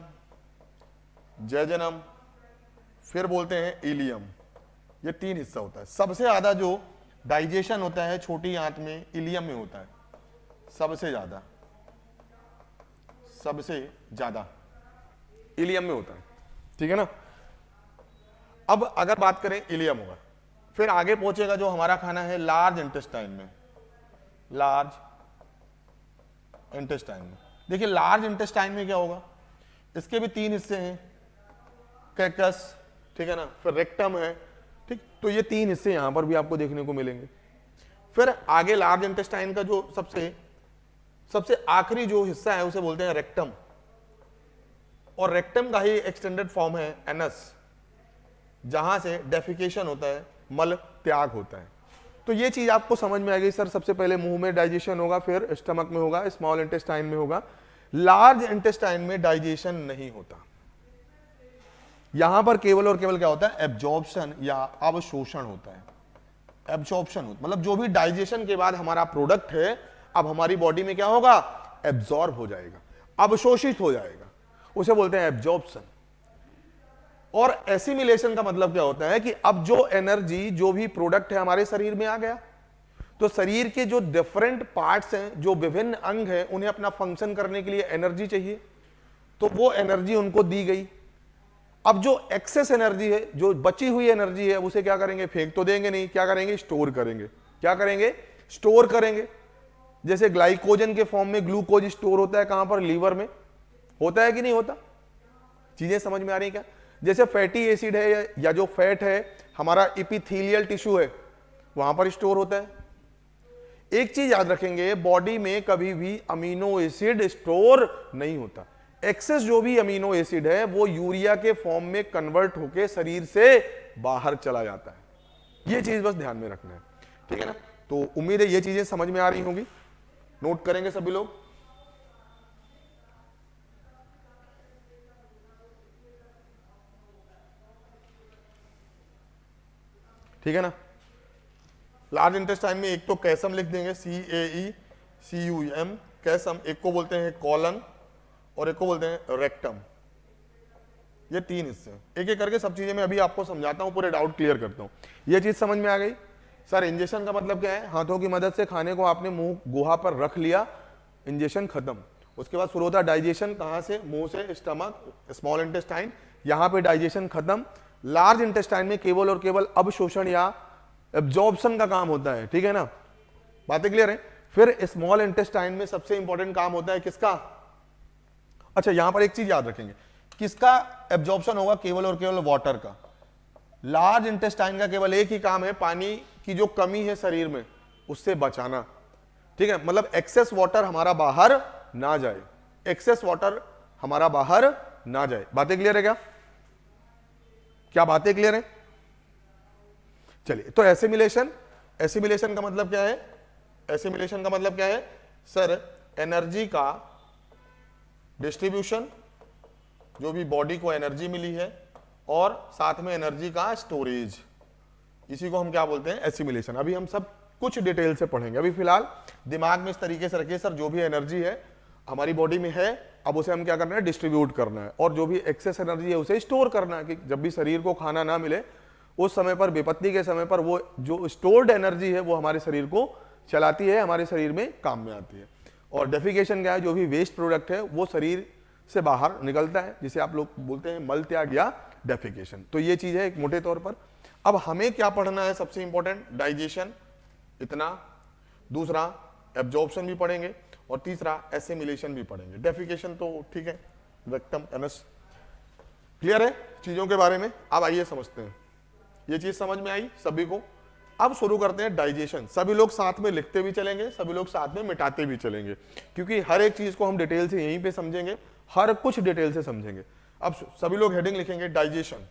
जेजनम, फिर बोलते हैं इलियम। ये 3 हिस्सा होता है। सबसे ज्यादा जो डाइजेशन होता है छोटी आंत में, इलियम में होता है। सबसे ज्यादा, सबसे ज्यादा इलियम में होता है, ठीक है ना। अब अगर बात करें इलियम होगा, फिर आगे पहुंचेगा जो हमारा खाना है लार्ज इंटेस्टाइन में, लार्ज इंटेस्टाइन में। देखिए लार्ज इंटेस्टाइन में क्या होगा, इसके भी 3 हिस्से हैं, कैकस, ठीक है ना, फिर रेक्टम है, ठीक। तो ये 3 हिस्से यहां पर भी आपको देखने को मिलेंगे। फिर आगे लार्ज इंटेस्टाइन का जो सबसे आखिरी जो हिस्सा है उसे बोलते हैं रेक्टम, और रेक्टम का ही एक्सटेंडेड फॉर्म है एनस, जहां से डेफिकेशन होता है, मल त्याग होता है। तो ये चीज आपको समझ में आ गई सर। सबसे पहले मुंह में डाइजेशन होगा, फिर स्टमक में होगा, स्मॉल इंटेस्टाइन में होगा, लार्ज इंटेस्टाइन में डाइजेशन नहीं होता। यहां पर केवल और केवल क्या होता है, एब्जॉर्प्शन या अवशोषण होता है। एब्जॉर्प्शन होता मतलब जो भी डाइजेशन के बाद हमारा प्रोडक्ट है अब हमारी बॉडी में क्या होगा, एब्जॉर्ब हो जाएगा, अवशोषित हो जाएगा, उसे बोलते हैं एब्जॉर्प्शन। और एसिमिलेशन का मतलब क्या होता है कि अब जो एनर्जी, जो भी प्रोडक्ट है हमारे शरीर में आ गया, तो शरीर के जो डिफरेंट पार्ट्स हैं, जो विभिन्न अंग हैं, उन्हें अपना फंक्शन करने के लिए एनर्जी चाहिए, तो वो एनर्जी उनको दी गई। अब जो एक्सेस एनर्जी है, जो बची हुई एनर्जी है, उसे क्या करेंगे, फेंक तो देंगे नहीं, क्या करेंगे, स्टोर करेंगे। क्या करेंगे, स्टोर करेंगे। जैसे ग्लाइकोजन के फॉर्म में ग्लूकोज स्टोर होता है, कहां पर, लीवर में होता है कि नहीं होता। चीजें समझ में आ रही है क्या। जैसे फैटी एसिड है या जो फैट है हमारा इपिथेलियल टिश्यू है, वहां पर स्टोर होता है। एक चीज याद रखेंगे, बॉडी में कभी भी अमीनो एसिड स्टोर नहीं होता। एक्सेस जो भी अमीनो एसिड है वो यूरिया के फॉर्म में कन्वर्ट होकर शरीर से बाहर चला जाता है। ये चीज बस ध्यान में रखना है, ठीक है ना। तो उम्मीद है ये चीजें समझ में आ रही होंगी, नोट करेंगे सभी लोग। ठीक है ना। लार्ज इंटेस्टाइन में एक तो कैसम लिख देंगे, CAECUM, कैसम। एक को बोलते हैं कॉलन और एक को बोलते हैं रेक्टम। ये 3 हिस्से, एक एक करके सब चीजें मैं अभी आपको समझाता हूं, पूरे डाउट क्लियर करता हूं। ये चीज समझ में आ गई सर। इंजेक्शन का मतलब क्या है, हाथों की मदद से खाने को आपने मुंह गुहा पर रख लिया, इंजेक्शन खत्म। उसके बाद शुरू होता डाइजेशन, कहां से, मुंह से, स्टमक, स्मॉल इंटेस्टाइन, यहां पे डाइजेशन खत्म। लार्ज इंटेस्टाइन में केवल और केवल अवशोषण या एब्जॉर्प्शन का काम होता है, ठीक है ना, बातें क्लियर है। फिर स्मॉल इंटेस्टाइन में सबसे इंपॉर्टेंट काम होता है किसका, अच्छा यहां पर एक चीज याद रखेंगे, किसका एब्जॉर्प्शन होगा, केवल और केवल वाटर का। लार्ज इंटेस्टाइन का केवल एक ही काम है, पानी की जो कमी है शरीर में उससे बचाना, ठीक है। मतलब एक्सेस वाटर हमारा बाहर ना जाए, एक्सेस वाटर हमारा बाहर ना जाए। बातें क्लियर है क्या, क्या बातें क्लियर है। चलिए, तो एसिमिलेशन, एसिमिलेशन का मतलब क्या है, एसिमिलेशन का मतलब क्या है सर, एनर्जी का डिस्ट्रीब्यूशन, जो भी बॉडी को एनर्जी मिली है, और साथ में एनर्जी का स्टोरेज, इसी को हम क्या बोलते हैं, एसिमिलेशन। अभी हम सब कुछ डिटेल से पढ़ेंगे। अभी फिलहाल दिमाग में इस तरीके से रखिए सर, जो भी एनर्जी है हमारी बॉडी में है, अब उसे हम क्या करना है, डिस्ट्रीब्यूट करना है, और जो भी एक्सेस एनर्जी है उसे स्टोर करना है, कि जब भी शरीर को खाना ना मिले उस समय पर, विपत्ति के समय पर, वो जो स्टोर्ड एनर्जी है वो हमारे शरीर को चलाती है, हमारे शरीर में काम में आती है। और डेफिकेशन क्या है, जो भी वेस्ट प्रोडक्ट है वो शरीर से बाहर निकलता है, जिसे आप लोग बोलते हैं मल त्याग या डेफिकेशन। तो ये चीज है एक मोटे तौर पर। अब हमें क्या पढ़ना है, सबसे इंपॉर्टेंट डाइजेशन, इतना, दूसरा एब्जॉर्प्शन भी पढ़ेंगे, और तीसरा एसिमिलेशन भी पढ़ेंगे। डेफिकेशन तो ठीक है, रेक्टम, एनस, क्लियर है चीजों के बारे में। अब आइए समझते हैं, ये चीज समझ में आई सभी को। अब शुरू करते हैं डाइजेशन। सभी लोग साथ में लिखते भी चलेंगे, सभी लोग साथ में मिटाते भी चलेंगे, क्योंकि हर एक चीज को हम डिटेल से यहीं पे समझेंगे, हर कुछ डिटेल से समझेंगे। अब सभी लोग हेडिंग लिखेंगे, डाइजेशन,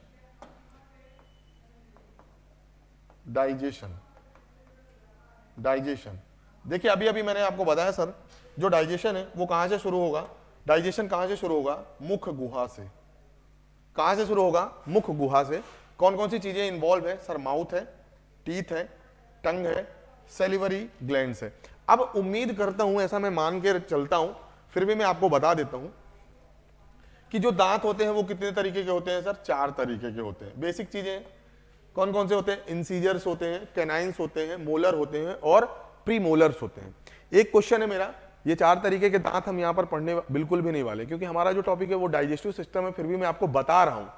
डाइजेशन, डाइजेशन। देखिए अभी अभी मैंने आपको बताया सर, जो डाइजेशन है वो कहां से शुरू होगा, डाइजेशन कहां से शुरू होगा, मुख गुहा से। कहां से शुरू होगा, मुख गुहा से। कौन कौन सी चीजें इन्वॉल्व है सर, माउथ है, टीथ है, टंग है, सेलिवरी ग्लैंड्स है। अब उम्मीद करता हूं, ऐसा मैं मान के चलता हूं, फिर भी मैं आपको बता देता हूं कि जो दांत होते हैं वो कितने तरीके के होते हैं सर, 4 तरीके के होते हैं। बेसिक चीजें कौन कौन से होते हैं, इंसीजर्स होते हैं, कैनाइंस होते हैं, मोलर होते हैं, और प्रीमोलर्स होते हैं। एक क्वेश्चन है मेरा ये 4 तरीके के दांत हम यहाँ पर पढ़ने बिल्कुल भी नहीं वाले, क्योंकि हमारा जो टॉपिक है वो डाइजेस्टिव सिस्टम है, फिर भी मैं आपको बता रहा हूँ।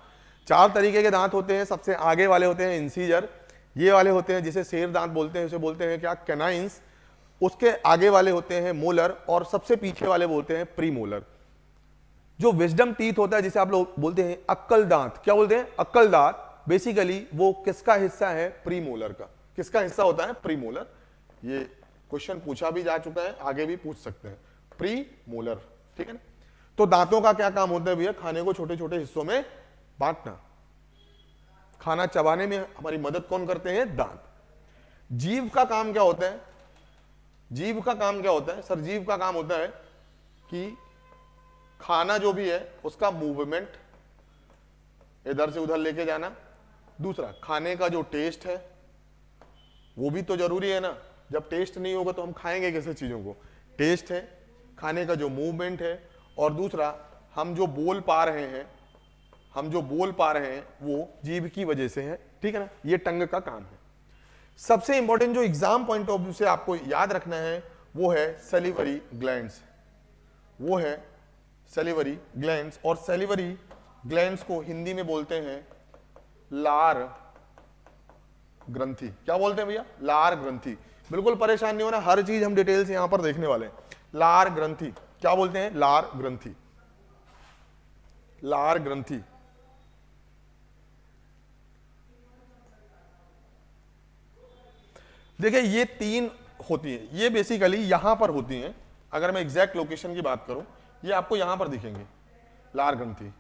4 तरीके के दांत होते हैं। सबसे आगे वाले होते हैं इंसीजर, ये वाले होते हैं जिसे शेर दांत बोलते हैं, उसे बोलते हैं क्या, कैनाइंस। उसके आगे वाले होते हैं मोलर, और सबसे पीछे वाले बोलते हैं प्रीमोलर। जो विजडम टीथ होता है जिसे आप लोग बोलते हैं अक्कल दांत, क्या बोलते हैं, अक्कल दांत, बेसिकली वो किसका हिस्सा है, प्रीमोलर का। किसका हिस्सा होता है, प्रीमोलर। ये क्वेश्चन पूछा भी जा चुका है, आगे भी पूछ सकते हैं, प्रीमोलर, ठीक है ना। तो दांतों का क्या काम होता है भैया, खाने को छोटे छोटे हिस्सों में बांटना। खाना चबाने में हमारी मदद कौन करते हैं, दांत। जीभ का काम क्या होता है, जीभ का काम क्या होता है सर, जीभ का काम होता है कि खाना जो भी है उसका मूवमेंट इधर से उधर लेके जाना। दूसरा, खाने का जो टेस्ट है वो भी तो जरूरी है ना, जब टेस्ट नहीं होगा तो हम खाएंगे कैसे चीजों को। टेस्ट है, खाने का जो मूवमेंट है, और दूसरा हम जो बोल पा रहे हैं, हम जो बोल पा रहे हैं वो जीभ की वजह से है, ठीक है ना। ये टंग का काम है। सबसे इंपॉर्टेंट जो एग्जाम पॉइंट ऑफ व्यू से आपको याद रखना है वो है सैलिवरी ग्लैंड्स, वो है सैलिवरी ग्लैंड्स। और सैलिवरी ग्लैंड्स को हिंदी में बोलते हैं लार ग्रंथि। क्या बोलते हैं भैया, लार ग्रंथि। बिल्कुल परेशान नहीं होना, हर चीज हम डिटेल से यहां पर देखने वाले हैं। लार ग्रंथि, क्या बोलते हैं, लार ग्रंथि, लार ग्रंथि। देखिए ये 3 होती है, ये बेसिकली यहां पर होती हैं। अगर मैं एग्जैक्ट लोकेशन की बात करूं, ये आपको यहां पर दिखेंगे, लार ग्रंथि,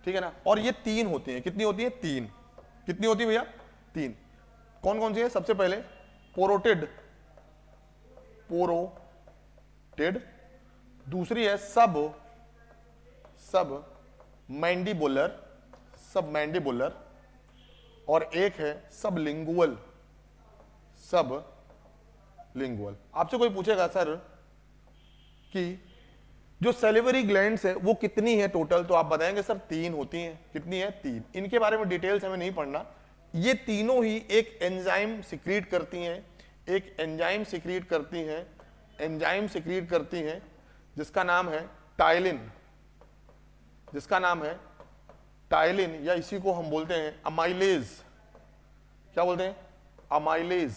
ठीक है ना। और ये 3 होती हैं, कितनी होती है, 3। कितनी होती है भैया, 3। कौन कौन सी है, सबसे पहले पोरोटिड, पोरोटिड। दूसरी है सब मैंडिबुलर, सब मैंडिबुलर। और एक है सबलिंगुअल, सब लिंगुअल। आपसे कोई पूछेगा सर कि जो सैलिवरी ग्लैंड्स है वो कितनी है टोटल, तो आप बताएंगे सर 3 होती हैं। कितनी है, 3। इनके बारे में डिटेल्स हमें नहीं पढ़ना। ये तीनों ही एक एंजाइम सिक्रीट करती हैं, एक एंजाइम सिक्रीट करती हैं, एंजाइम सिक्रीट करती हैं जिसका नाम है टाइलिन, जिसका नाम है टाइलिन, या इसी को हम बोलते हैं अमाइलेज। क्या बोलते हैं, अमाइलेज।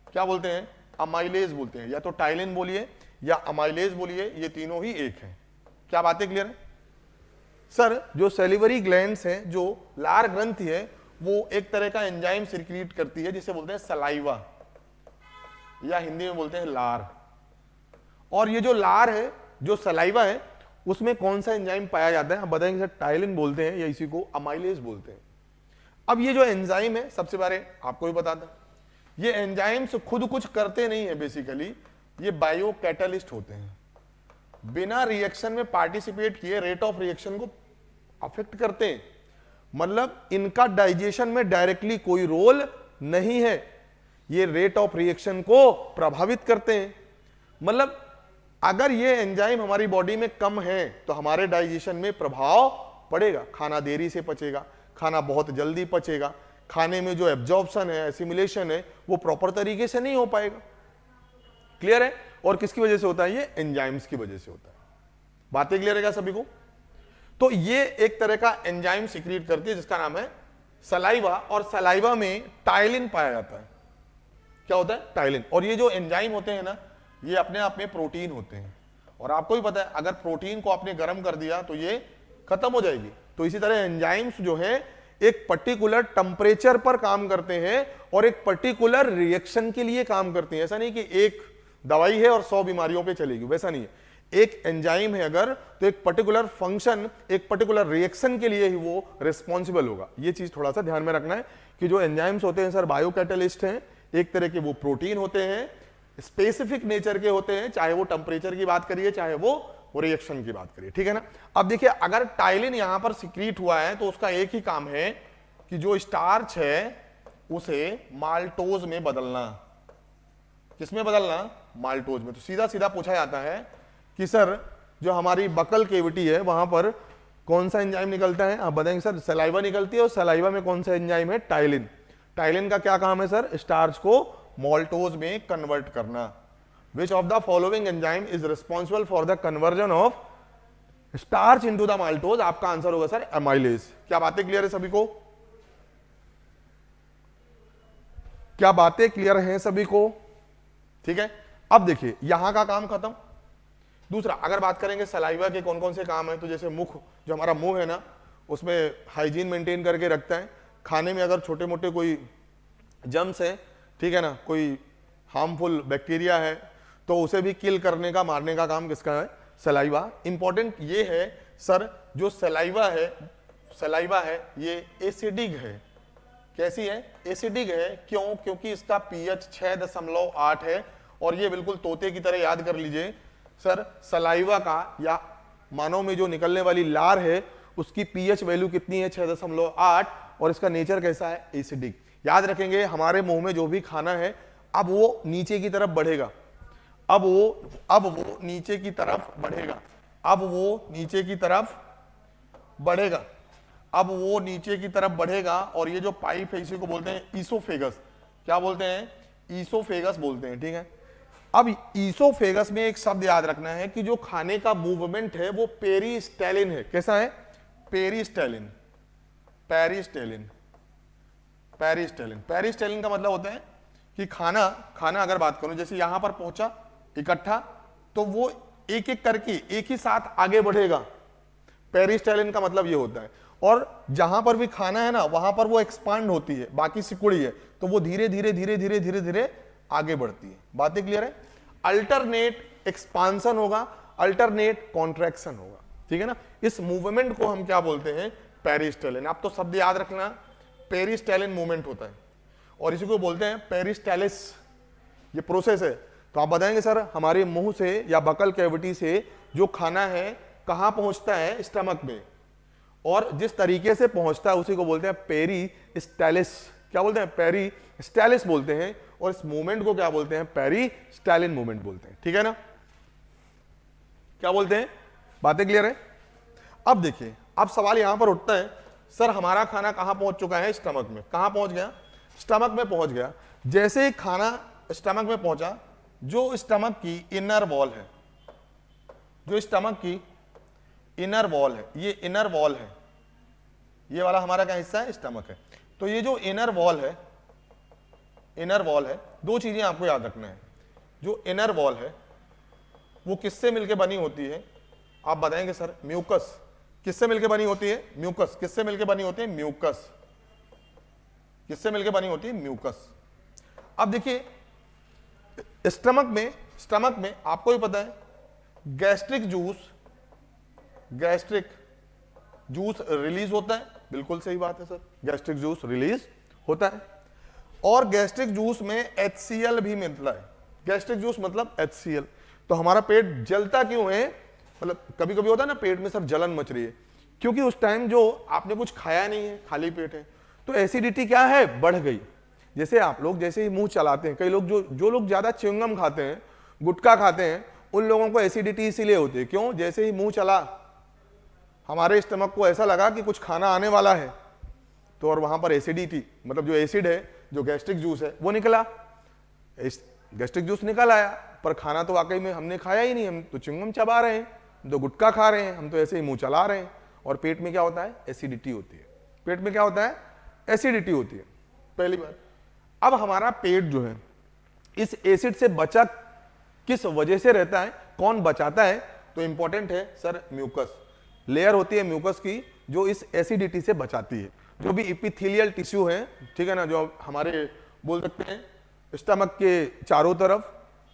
क्या बोलते हैं, अमाइलेज बोलते हैं। या तो टाइलिन बोलिए या अमाइलेज बोलिए, ये तीनों ही एक हैं। क्या बातें क्लियर है सर। जो सैलिवरी ग्लैंड्स हैं, जो लार ग्रंथि है, वो एक तरह का एंजाइम सिक्रीट करती है जिसे बोलते हैं सलाइवा, या हिंदी में बोलते हैं लार। और ये जो लार है, जो सलाइवा है, उसमें कौन सा एंजाइम पाया जाता है, हम बताएंगे सर टाइलिन बोलते हैं या इसी को अमाइलेज बोलते हैं। अब ये जो एंजाइम है, सबसे पहले आपको भी बता दें, ये एंजाइम्स खुद कुछ करते नहीं है, बेसिकली ये बायो कैटलिस्ट होते हैं। बिना रिएक्शन में पार्टिसिपेट किए रेट ऑफ रिएक्शन को अफेक्ट करते हैं, मतलब इनका डाइजेशन में डायरेक्टली कोई रोल नहीं है, ये रेट ऑफ रिएक्शन को प्रभावित करते हैं। मतलब अगर ये एंजाइम हमारी बॉडी में कम है तो हमारे डाइजेशन में प्रभाव पड़ेगा, खाना देरी से पचेगा, खाना बहुत जल्दी पचेगा, खाने में जो एब्जॉर्प्शन है, एसिमिलेशन है, वो प्रॉपर तरीके से नहीं हो पाएगा। क्लियर है। और किसकी वजह से होता है, ये एंजाइम्स की वजह से होता है। बातें क्लियर है क्या सभी को। तो ये एक तरह का एंजाइम सिक्रीट करती है जिसका नाम है सलाइवा, और सलाइवा में टाइलिन पाया जाता है। क्या होता है, टाइलिन। और ये जो एंजाइम होते हैं ना, ये अपने आप में प्रोटीन होते हैं, और आपको भी पता है अगर प्रोटीन को आपने गर्म कर दिया तो ये खत्म हो जाएगी। तो इसी तरह एंजाइम्स जो है एक पर्टिकुलर टेम्परेचर पर काम करते हैं और एक पर्टिकुलर रिएक्शन के लिए काम करते हैं। ऐसा नहीं कि एक दवाई है और 100 बीमारियों पे चलेगी, वैसा नहीं है। एक एंजाइम है अगर, तो एक पर्टिकुलर फंक्शन, एक पर्टिकुलर रिएक्शन के लिए ही वो रिस्पॉन्सिबल होगा। ये चीज थोड़ा सा ध्यान में रखना है कि जो एंजाइम्स होते हैं सर बायो कैटलिस्ट हैं, एक तरह के वो प्रोटीन होते हैं, स्पेसिफिक नेचर के होते हैं, चाहे वो टेम्परेचर की बात करिए चाहे वो रिएक्शन की बात करिए, ठीक है ना। अब देखिए अगर टाइलिन यहां पर सिक्रीट हुआ है तो उसका एक ही काम है कि जो स्टार्च है उसे माल्टोज में बदलना। किसमें बदलना, माल्टोज में। तो सीधा सीधा पूछा जाता है कि सर जो हमारी बकल केविटी है वहां पर कौन सा एंजाइम निकलता है, आप बताएंगे सर सलाइवा निकलती है, और सलाइवा में कौन सा एंजाइम है, टाइलिन। टाइलिन का क्या काम है सर, स्टार्च को माल्टोज में कन्वर्ट करना। विच of the following enzyme is responsible for the conversion of starch into the maltose? आपका आंसर होगा सर एमाइलेज। क्या बातें क्लियर है सभी को? क्या बातें क्लियर हैं सभी को? ठीक है, अब देखिए यहां का काम खत्म। दूसरा, अगर बात करेंगे सलाइवा के कौन कौन से काम है, तो जैसे मुख, जो हमारा मुंह है ना, उसमें हाइजीन मेंटेन करके रखता है। खाने में अगर छोटे मोटे कोई जम्स है, ठीक है ना, कोई हार्मफुल बैक्टीरिया है, तो उसे भी किल करने का, मारने का काम किसका है? सलाइवा। इंपॉर्टेंट ये है सर, जो सलाइवा है ये एसिडिक है। कैसी है? एसिडिक है। क्यों? क्योंकि इसका पीएच 6.8 है। और ये बिल्कुल तोते की तरह याद कर लीजिए सर, सलाइवा का या मानव में जो निकलने वाली लार है उसकी पीएच वैल्यू कितनी है? 6.8। और इसका नेचर कैसा है? एसिडिक। याद रखेंगे, हमारे मुंह में जो भी खाना है अब वो नीचे की तरफ बढ़ेगा, अब वो नीचे की तरफ बढ़ेगा, अब वो नीचे की तरफ बढ़ेगा, अब वो नीचे की तरफ बढ़ेगा। और ये जो पाइप है इसी को बोलते हैं ईसोफेगस। क्या बोलते हैं? ईसोफेगस बोलते हैं। ठीक है, अब ईसोफेगस में एक शब्द याद रखना है कि जो खाने का मूवमेंट है वो पेरिस्टेलिन है। कैसा है? पेरिस्टेलिन। पेरिस्टेलिन, पेरिस्टेलिन। पेरिस्टेलिन का मतलब होता है कि खाना अगर बात करूं, जैसे यहां पर पहुंचा इकट्ठा, तो वो एक एक करके एक ही साथ आगे बढ़ेगा। पेरिस्टेलिन का मतलब ये होता है। और जहां पर भी खाना है ना, वहां पर वो एक्सपांड होती है, बाकी सिकुड़ी है, तो वो धीरे धीरे धीरे धीरे धीरे धीरे आगे बढ़ती है। बातें क्लियर है? अल्टरनेट एक्सपांशन होगा, अल्टरनेट कॉन्ट्रैक्शन होगा। ठीक है ना, इस मूवमेंट को हम क्या बोलते हैं? पेरिस्टेलिन। आप तो शब्द याद रखना, पेरिस्टेलिन मूवमेंट होता है और इसी को बोलते हैं पेरिस्टेलिस। ये प्रोसेस है। तो आप बताएंगे सर, हमारे मुंह से या बकल कैविटी से जो खाना है कहां पहुंचता है? स्टमक में। और जिस तरीके से पहुंचता है उसी को बोलते हैं पेरिस्टेलिस। क्या बोलते हैं? पेरिस्टेलिस बोलते हैं। और इस मूवमेंट को क्या बोलते हैं? पेरिस्टेलिन मूवमेंट बोलते हैं। ठीक है ना, क्या बोलते हैं? बातें क्लियर है? अब देखिए, अब सवाल यहां पर उठता है, सर हमारा खाना कहां पहुंच चुका है? स्टमक में। कहां पहुंच गया? स्टमक में पहुंच गया। जैसे ही खाना स्टमक में पहुंचा, जो स्टमक की इनर वॉल है, जो स्टमक की इनर वॉल है, ये इनर वॉल है, ये वाला हमारा क्या हिस्सा है? स्टमक है। तो ये जो इनर वॉल है, इनर वॉल है, दो चीजें आपको याद रखना है। जो इनर वॉल है वो किससे मिलकर बनी होती है? आप बताएंगे सर, म्यूकस। किससे मिलकर बनी होती है? म्यूकस। किससे मिलकर बनी होती है? म्यूकस। किससे मिलकर बनी होती है? म्यूकस। अब देखिए, स्टमक में आपको भी पता है गैस्ट्रिक जूस रिलीज होता है। बिल्कुल सही बात है सर, गैस्ट्रिक जूस रिलीज होता है। और गैस्ट्रिक जूस में HCl भी मिलता है। गैस्ट्रिक जूस मतलब HCl। तो हमारा पेट जलता क्यों है? मतलब कभी कभी होता है ना पेट में सर जलन मच रही है, क्योंकि उस टाइम जो आपने कुछ खाया नहीं है, खाली पेट है, तो एसिडिटी क्या है? बढ़ गई। जैसे आप लोग जैसे ही मुंह चलाते हैं, कई लोग जो लोग ज्यादा च्युइंगम खाते हैं, गुटखा खाते हैं, उन लोगों को एसिडिटी इसीलिए होती है। क्यों? जैसे ही मुंह चला, हमारे स्टमक को ऐसा लगा कि कुछ खाना आने वाला है, तो और वहां पर एसिडिटी, मतलब जो एसिड है, जो गैस्ट्रिक जूस है, वो निकला। गैस्ट्रिक जूस निकल आया, पर खाना तो वाकई में हमने खाया ही नहीं। हम तो च्युइंगम चबा रहे हैं, हम तो गुटखा खा रहे हैं, हम तो ऐसे ही मुंह चला रहे हैं। और पेट में क्या होता है? एसिडिटी होती है। पेट में क्या होता है? एसिडिटी होती है। पहली बात। अब हमारा पेट जो है इस एसिड से बचा किस वजह से रहता है? कौन बचाता है? तो इंपॉर्टेंट है सर, म्यूकस। लेयर होती है म्यूकस की जो इस एसिडिटी से बचाती है। जो भी इपिथेलियल टिश्यू है, ठीक है ना, जो हमारे बोल सकते हैं स्टमक के चारों तरफ,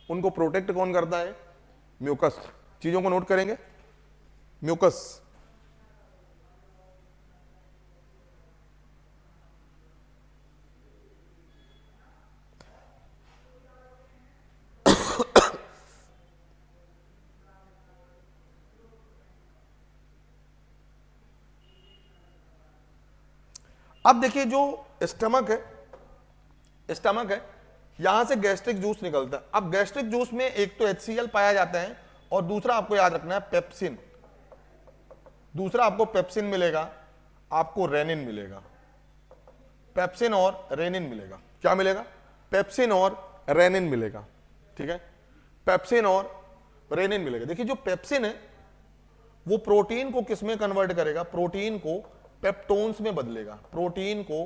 उनको प्रोटेक्ट कौन करता है? म्यूकस। चीजों को नोट करेंगे, म्यूकस। अब देखिए, जो स्टमक है, यहां से गैस्ट्रिक जूस निकलता है। अब गैस्ट्रिक जूस में एक तो HCl पाया जाता है और दूसरा आपको याद रखना है पेप्सिन। दूसरा आपको पेप्सिन मिलेगा, आपको रेनिन मिलेगा। पेप्सिन और रेनिन मिलेगा। क्या मिलेगा? पेप्सिन और रेनिन मिलेगा। ठीक है, पेप्सिन और रेनिन मिलेगा। देखिए जो पेप्सिन है वो प्रोटीन को किस में कन्वर्ट करेगा, प्रोटीन को पेप्टोन्स में बदलेगा, प्रोटीन को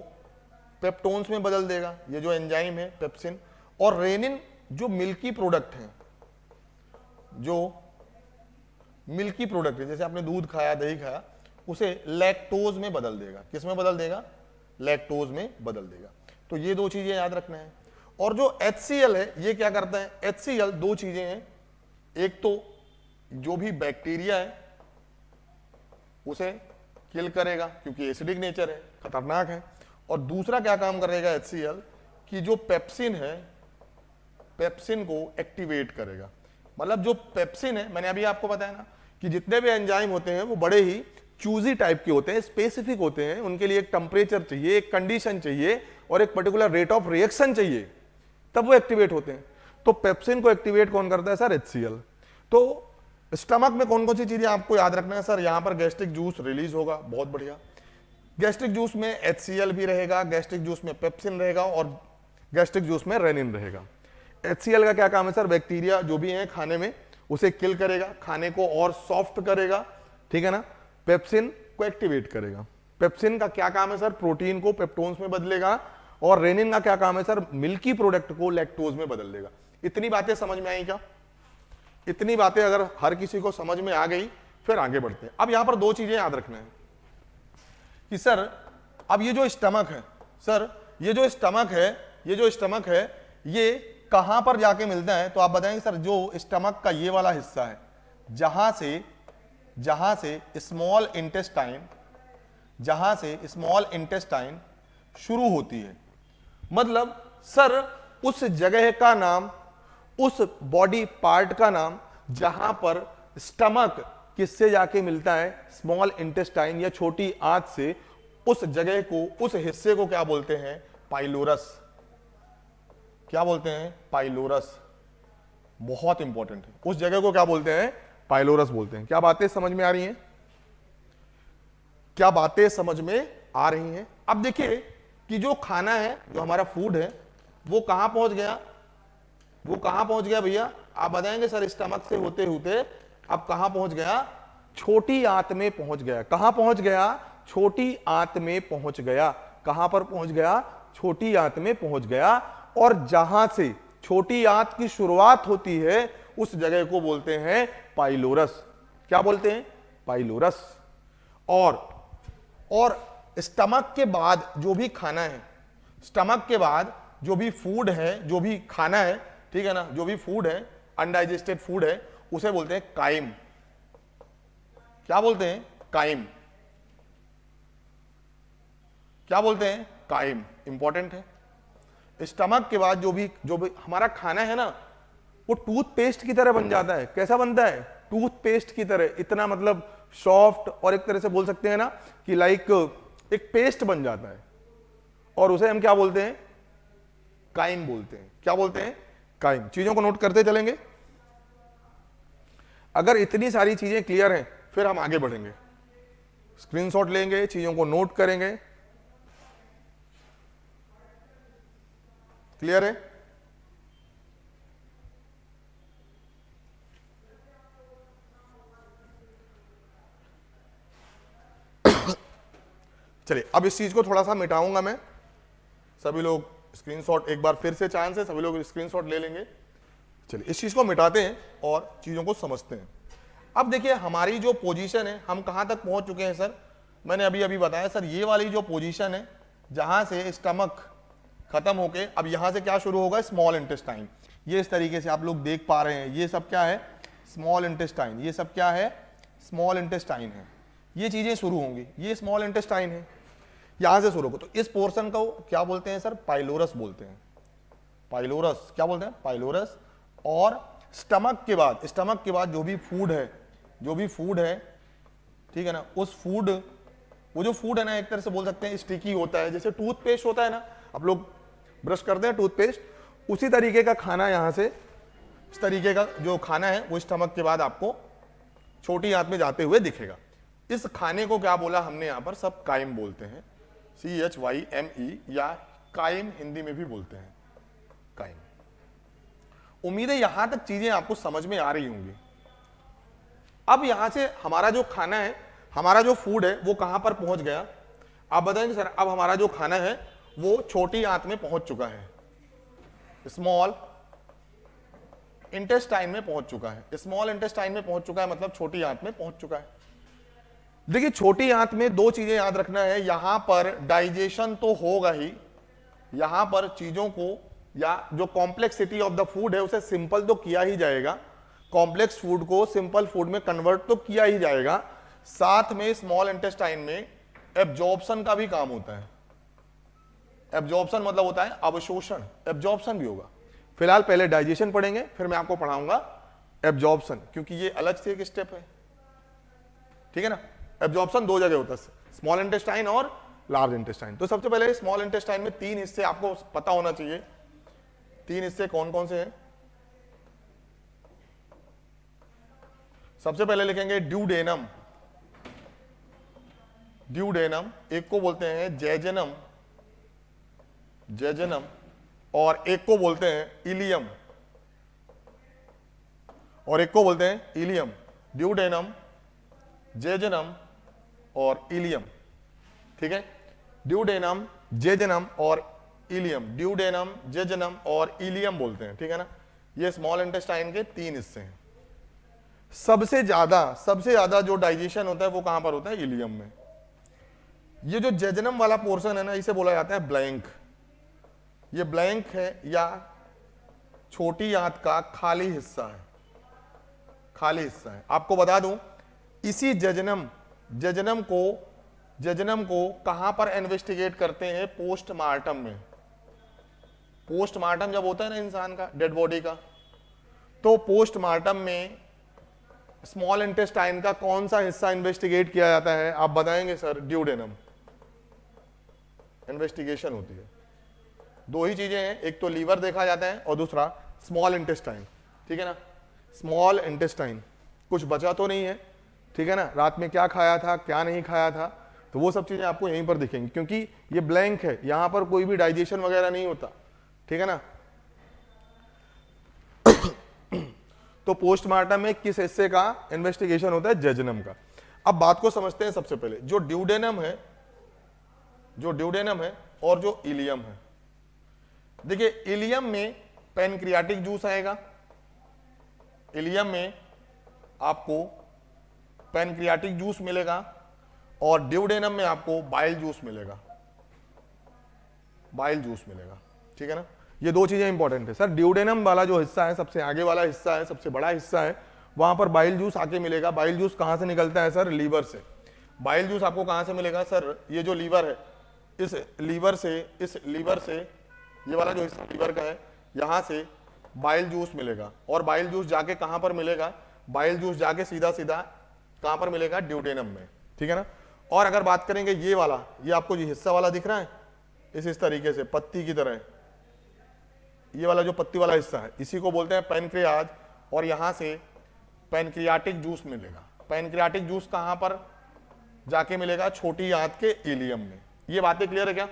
पेप्टोन्स में बदल देगा, ये जो एंजाइम है पेप्सिन। और रेनिन जो मिल्की प्रोडक्ट है, जो मिल्की प्रोडक्ट है, जैसे आपने दूध खाया, दही खाया, उसे लैक्टोज में बदल देगा। किस में बदल देगा, लैक्टोज में बदल देगा। तो ये दो चीजें याद रखना है। और जो HCl है ये क्या करता है, HCl दो चीजें हैं, एक तो जो भी बैक्टीरिया है उसे किल करेगा क्योंकि एसिडिक नेचर है, खतरनाक है। और दूसरा क्या काम करेगा HCl, कि जो पेप्सिन है, पेप्सिन को एक्टिवेट करेगा। मतलब जो पेप्सिन है, मैंने अभी आपको बताया ना कि जितने भी एंजाइम होते हैं वो बड़े ही चूजी टाइप के होते हैं, स्पेसिफिक होते हैं, उनके लिए एक टेम्परेचर चाहिए, एक कंडीशन चाहिए और एक पर्टिकुलर रेट ऑफ रिएक्शन चाहिए, तब वो एक्टिवेट होते हैं। तो पेप्सिन को एक्टिवेट कौन करता है सर, HCl। तो स्टमक में कौन कौन सी चीजें आपको याद रखना है सर, यहां पर गैस्ट्रिक जूस रिलीज होगा, बहुत बढ़िया। गैस्ट्रिक जूस में HCl भी रहेगा, गैस्ट्रिक जूस में पेप्सिन रहेगा और गैस्ट्रिक जूस में रेनिन रहेगा। HCl का क्या काम है सर, बैक्टीरिया जो भी है खाने में उसे किल करेगा, खाने को और सॉफ्ट करेगा, ठीक है ना। पेप्सिन को एक्टिवेट करेगा। पेप्सिन का क्या काम है सर, प्रोटीन को पेप्टोन्स में बदलेगा। और रेनिन का क्या काम है सर, मिल्की प्रोडक्ट को लैक्टोज में बदल देगा। इतनी बातें समझ में आई क्या? इतनी बातें अगर हर किसी को समझ में आ गई फिर आगे बढ़ते हैं। अब यहां पर दो चीजें याद रखना है कि सर अब ये जो स्टमक है, सर ये जो स्टमक है, ये जो स्टमक है ये कहां पर जाके मिलता है, तो आप बताएंगे सर जो स्टमक का ये वाला हिस्सा है जहां से स्मॉल इंटेस्टाइन, जहां से स्मॉल इंटेस्टाइन शुरू होती है। मतलब सर उस जगह का नाम, उस बॉडी पार्ट का नाम जहां पर स्टमक किससे जाके मिलता है, स्मॉल इंटेस्टाइन या छोटी आंत से, उस जगह को, उस हिस्से को क्या बोलते हैं, पाइलोरस। क्या बोलते हैं, पाइलोरस। बहुत इंपॉर्टेंट है, उस जगह को क्या बोलते हैं, पाइलोरस बोलते हैं। क्या बातें समझ में आ रही हैं, क्या बातें समझ में आ रही हैं? अब देखिए कि जो खाना है, जो हमारा फूड है, वो कहां पहुंच गया, वो कहां पहुंच गया भैया, आप बताएंगे सर स्टमक से होते होते अब कहां पहुंच गया, छोटी आंत में पहुंच गया। कहां पहुंच गया, छोटी आंत में पहुंच गया। कहां पर पहुंच गया, छोटी आंत में पहुंच गया। और जहां से छोटी आंत की शुरुआत होती है उस जगह को बोलते हैं पाइलोरस। क्या बोलते हैं, पाइलोरस। और स्टमक के बाद जो भी खाना है, स्टमक के बाद जो भी फूड है, जो भी खाना है, ठीक है ना, जो भी फूड है, अनडाइजेस्टेड फूड है, उसे बोलते हैं काइम। क्या बोलते हैं, काइम। क्या बोलते हैं, काइम। इंपॉर्टेंट है। स्टमक के बाद जो भी हमारा खाना है ना, वो टूथपेस्ट की तरह बन जाता है। कैसा बनता है, टूथपेस्ट की तरह, इतना मतलब सॉफ्ट, और एक तरह से बोल सकते हैं ना कि लाइक एक पेस्ट बन जाता है, और उसे हम क्या बोलते हैं, काइम बोलते हैं। क्या बोलते हैं, काइम। चीजों को नोट करते चलेंगे। अगर इतनी सारी चीजें क्लियर हैं फिर हम आगे बढ़ेंगे, स्क्रीनशॉट लेंगे, चीजों को नोट करेंगे। क्लियर है? चलिए अब इस चीज को थोड़ा सा मिटाऊंगा मैं। सभी लोग स्क्रीनशॉट, एक बार फिर से चांस है, सभी लोग स्क्रीनशॉट ले लेंगे। चलिए इस चीज को मिटाते हैं और चीजों को समझते हैं। अब देखिए हमारी जो पोजीशन है, हम कहां तक पहुंच चुके हैं सर, मैंने अभी अभी बताया सर, ये वाली जो पोजीशन है जहां से स्टमक खत्म होके अब यहां से क्या शुरू होगा, स्मॉल इंटेस्टाइन। ये इस तरीके से आप लोग देख पा रहे हैं, ये सब क्या है, स्मॉल इंटेस्टाइन। ये सब क्या है, स्मॉल इंटेस्टाइन है। ये चीजें शुरू होंगी, ये स्मॉल इंटेस्टाइन है, यहां से शुरू होगा। तो इस पोर्शन को क्या बोलते हैं सर, पाइलोरस बोलते हैं। पाइलोरस, क्या बोलते हैं, पाइलोरस। और स्टमक के बाद जो भी फूड है, जो भी फूड है, ठीक है ना, उस फूड, वो जो फूड है ना, एक तरह से बोल सकते हैं स्टिकी होता है, जैसे टूथपेस्ट होता है ना, आप लोग ब्रश करते हैं टूथपेस्ट, उसी तरीके का खाना यहां से, इस तरीके का जो खाना है वो स्टमक के बाद आपको छोटी आंत में जाते हुए दिखेगा। इस खाने को क्या बोला हमने यहां पर, सब काइम बोलते हैं, CHYME, या काइम हिंदी में भी बोलते हैं, काइम। उम्मीद है यहां तक चीजें आपको समझ में आ रही होंगी। अब यहां से हमारा जो खाना है, हमारा जो फूड है वो कहां पर पहुंच गया, आप बताएंगे सर। अब हमारा जो खाना है वो छोटी आंत में पहुंच चुका है, स्मॉल इंटेस्टाइन में पहुंच चुका है। स्मॉल इंटेस्टाइन में पहुंच चुका है मतलब छोटी आंत में पहुंच चुका है। देखिए छोटी आंत में दो चीजें याद रखना है, यहां पर डाइजेशन तो होगा ही, यहां पर चीजों को या जो कॉम्प्लेक्सिटी ऑफ द फूड है उसे सिंपल तो किया ही जाएगा, कॉम्प्लेक्स फूड को सिंपल फूड में कन्वर्ट तो किया ही जाएगा। साथ में स्मॉल इंटेस्टाइन में एब्जॉर्प्शन का भी काम होता है। एब्जॉर्प्शन मतलब होता है अवशोषण, एब्जॉर्प्शन भी होगा। फिलहाल पहले डाइजेशन पढ़ेंगे, फिर मैं आपको पढ़ाऊंगा एब्जॉर्प्शन, क्योंकि ये अलग से एक स्टेप है, ठीक है ना। एब्जॉर्प्शन दो जगह होता है, स्मॉल इंटेस्टाइन और लार्ज इंटेस्टाइन। तो सबसे पहले स्मॉल इंटेस्टाइन में तीन हिस्से आपको पता होना चाहिए। तीन हिस्से कौन कौन से हैं? सबसे पहले लिखेंगे ड्यूडेनम, ड्यूडेनम, एक को बोलते हैं जेजनम, जेजनम, और एक को बोलते हैं इलियम, और एक को बोलते हैं इलियम। ड्यूडेनम, जेजनम और इलियम, ठीक है। ड्यूडेनम, जेजनम और इलियम, ड्यूडेनम, जेजनम और इलियम बोलते हैं, ठीक है ना। ये स्मॉल इंटेस्टाइन के तीन हिस्से हैं। सबसे ज्यादा जो डाइजेशन होता है वो कहां पर होता है? इलियम में। ये जो जेजनम वाला पोर्शन है ना, इसे बोला जाता है ब्लैंक। ये ब्लैंक है या छोटी आंत का खाली हिस्सा है, खाली हिस्सा है। आपको बता दूं, इसी जेजनम को कहां पर इन्वेस्टिगेट करते हैं? पोस्टमार्टम में। पोस्टमार्टम जब होता है ना इंसान का, डेड बॉडी का, तो पोस्टमार्टम में स्मॉल इंटेस्टाइन का कौन सा हिस्सा इन्वेस्टिगेट किया जाता है? आप बताएंगे सर, ड्यूडेनम इन्वेस्टिगेशन होती है। दो ही चीजें हैं, एक तो लीवर देखा जाता है और दूसरा स्मॉल इंटेस्टाइन, ठीक है ना। स्मॉल इंटेस्टाइन, कुछ बचा तो नहीं है, ठीक है ना, रात में क्या खाया था क्या नहीं खाया था, तो वो सब चीजें आपको यहीं पर दिखेंगी, क्योंकि ये ब्लैंक है, यहां पर कोई भी डाइजेशन वगैरह नहीं होता, ठीक है ना। तो पोस्टमार्टम में किस हिस्से का इन्वेस्टिगेशन होता है? जेजनम का। अब बात को समझते हैं। सबसे पहले जो ड्यूडेनम है और जो इलियम है, देखिए इलियम में पैनक्रियाटिक जूस आएगा, इलियम में आपको पैनक्रियाटिक जूस मिलेगा, और ड्यूडेनम में आपको बाइल जूस मिलेगा, बाइल जूस मिलेगा, ठीक है ना। ये दो चीजें इंपॉर्टेंट है सर। ड्यूडेनम वाला जो हिस्सा है, सबसे आगे वाला हिस्सा है, सबसे बड़ा हिस्सा है, वहां पर बाइल जूस आके मिलेगा। बाइल जूस कहां से निकलता है सर? लीवर से। बाइल जूस आपको कहां से मिलेगा सर? ये जो लीवर है, इस लीवर से ये वाला जो हिस्सा लीवर का है, यहां से बाइल जूस मिलेगा। और बाइल जूस जाके कहां पर मिलेगा? बाइल जूस जाके सीधा कहां पर मिलेगा? ड्यूडेनम में, ठीक है ना। और अगर बात करेंगे ये वाला, ये आपको ये हिस्सा वाला दिख रहा है, इस तरीके से पत्ती की तरह, ये वाला जो पत्ती वाला हिस्सा है, इसी को बोलते हैं पैनक्रियाज, और यहां से पैनक्रियाटिक जूस मिलेगा। पैनक्रियाटिक जूस कहां पर जाके मिलेगा? छोटी आंत के इलियम में। ये बातें क्लियर है क्या?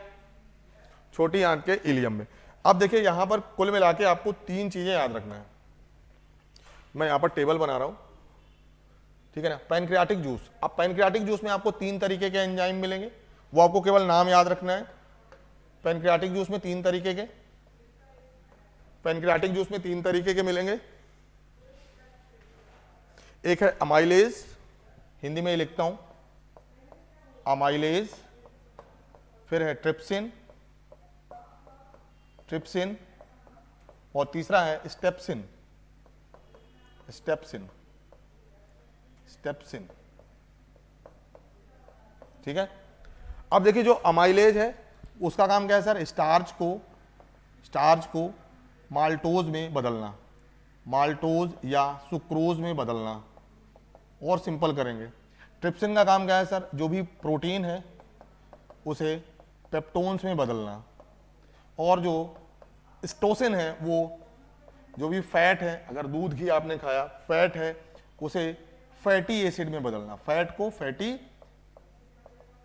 छोटी आंत के इलियम में। अब देखिए यहां पर कुल मिला के आपको तीन चीजें याद रखना है। मैं यहां पर टेबल बना रहा हूं, ठीक है ना। पैनक्रियाटिक जूस, अब पैनक्रियाटिक जूस में आपको तीन तरीके के एंजाइम मिलेंगे, वो आपको केवल नाम याद रखना है। पैनक्रियाटिक जूस में तीन तरीके के, पैनक्रियाटिक जूस में तीन तरीके के मिलेंगे। एक है अमाइलेज, हिंदी में ही लिखता हूं अमाइलेज, फिर है ट्रिप्सिन, और तीसरा है स्टेप्सिन, ठीक है। अब देखिए जो अमाइलेज है उसका काम क्या है सर? स्टार्च को माल्टोज में बदलना, माल्टोज या सुक्रोज में बदलना, और सिंपल करेंगे। ट्रिप्सिन का काम क्या है सर? जो भी प्रोटीन है उसे पेप्टोन्स में बदलना, और जो स्टोसिन है वो जो भी फैट है, अगर दूध घी आपने खाया, फैट है, उसे फैटी एसिड में बदलना, फैट को फैटी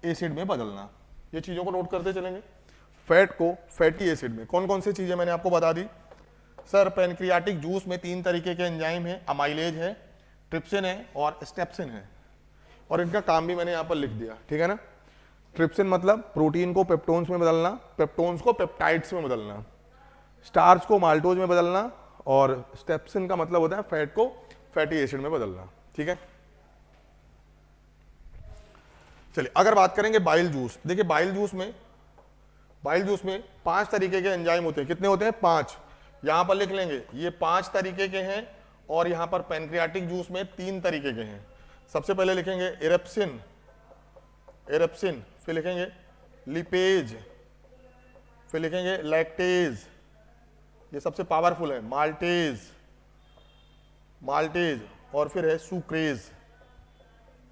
एसिड में बदलना। ये चीजों को नोट करते चलेंगे। फैट को फैटी एसिड में, कौन कौन सी चीजें मैंने आपको बता दी? सर पैनक्रियाटिक जूस में 3 तरीके के एंजाइम हैं, अमाइलेज है, ट्रिप्सिन है और स्टेप्सिन है, और इनका काम भी मैंने यहाँ पर लिख दिया, ठीक है ना। ट्रिप्सिन मतलब प्रोटीन को पेप्टोन्स में बदलना, पेप्टोन्स को पेप्टाइड्स में बदलना, स्टार्च को माल्टोज में बदलना, और स्टेप्सिन का मतलब होता है फैट को फैटी एसिड में बदलना, ठीक है। चलिए अगर बात करेंगे बाइल जूस, देखिए बाइल जूस में 5 तरीके के एंजाइम होते हैं। कितने होते हैं? 5। यहां पर लिख लेंगे ये 5 तरीके के हैं, और यहां पर पैनक्रियाटिक जूस में 3 तरीके के हैं। सबसे पहले लिखेंगे एरेप्सिन, फिर लिखेंगे लिपेज, फिर लिखेंगे लैक्टेज, ये सबसे पावरफुल है, माल्टेज, और फिर है सुक्रेज,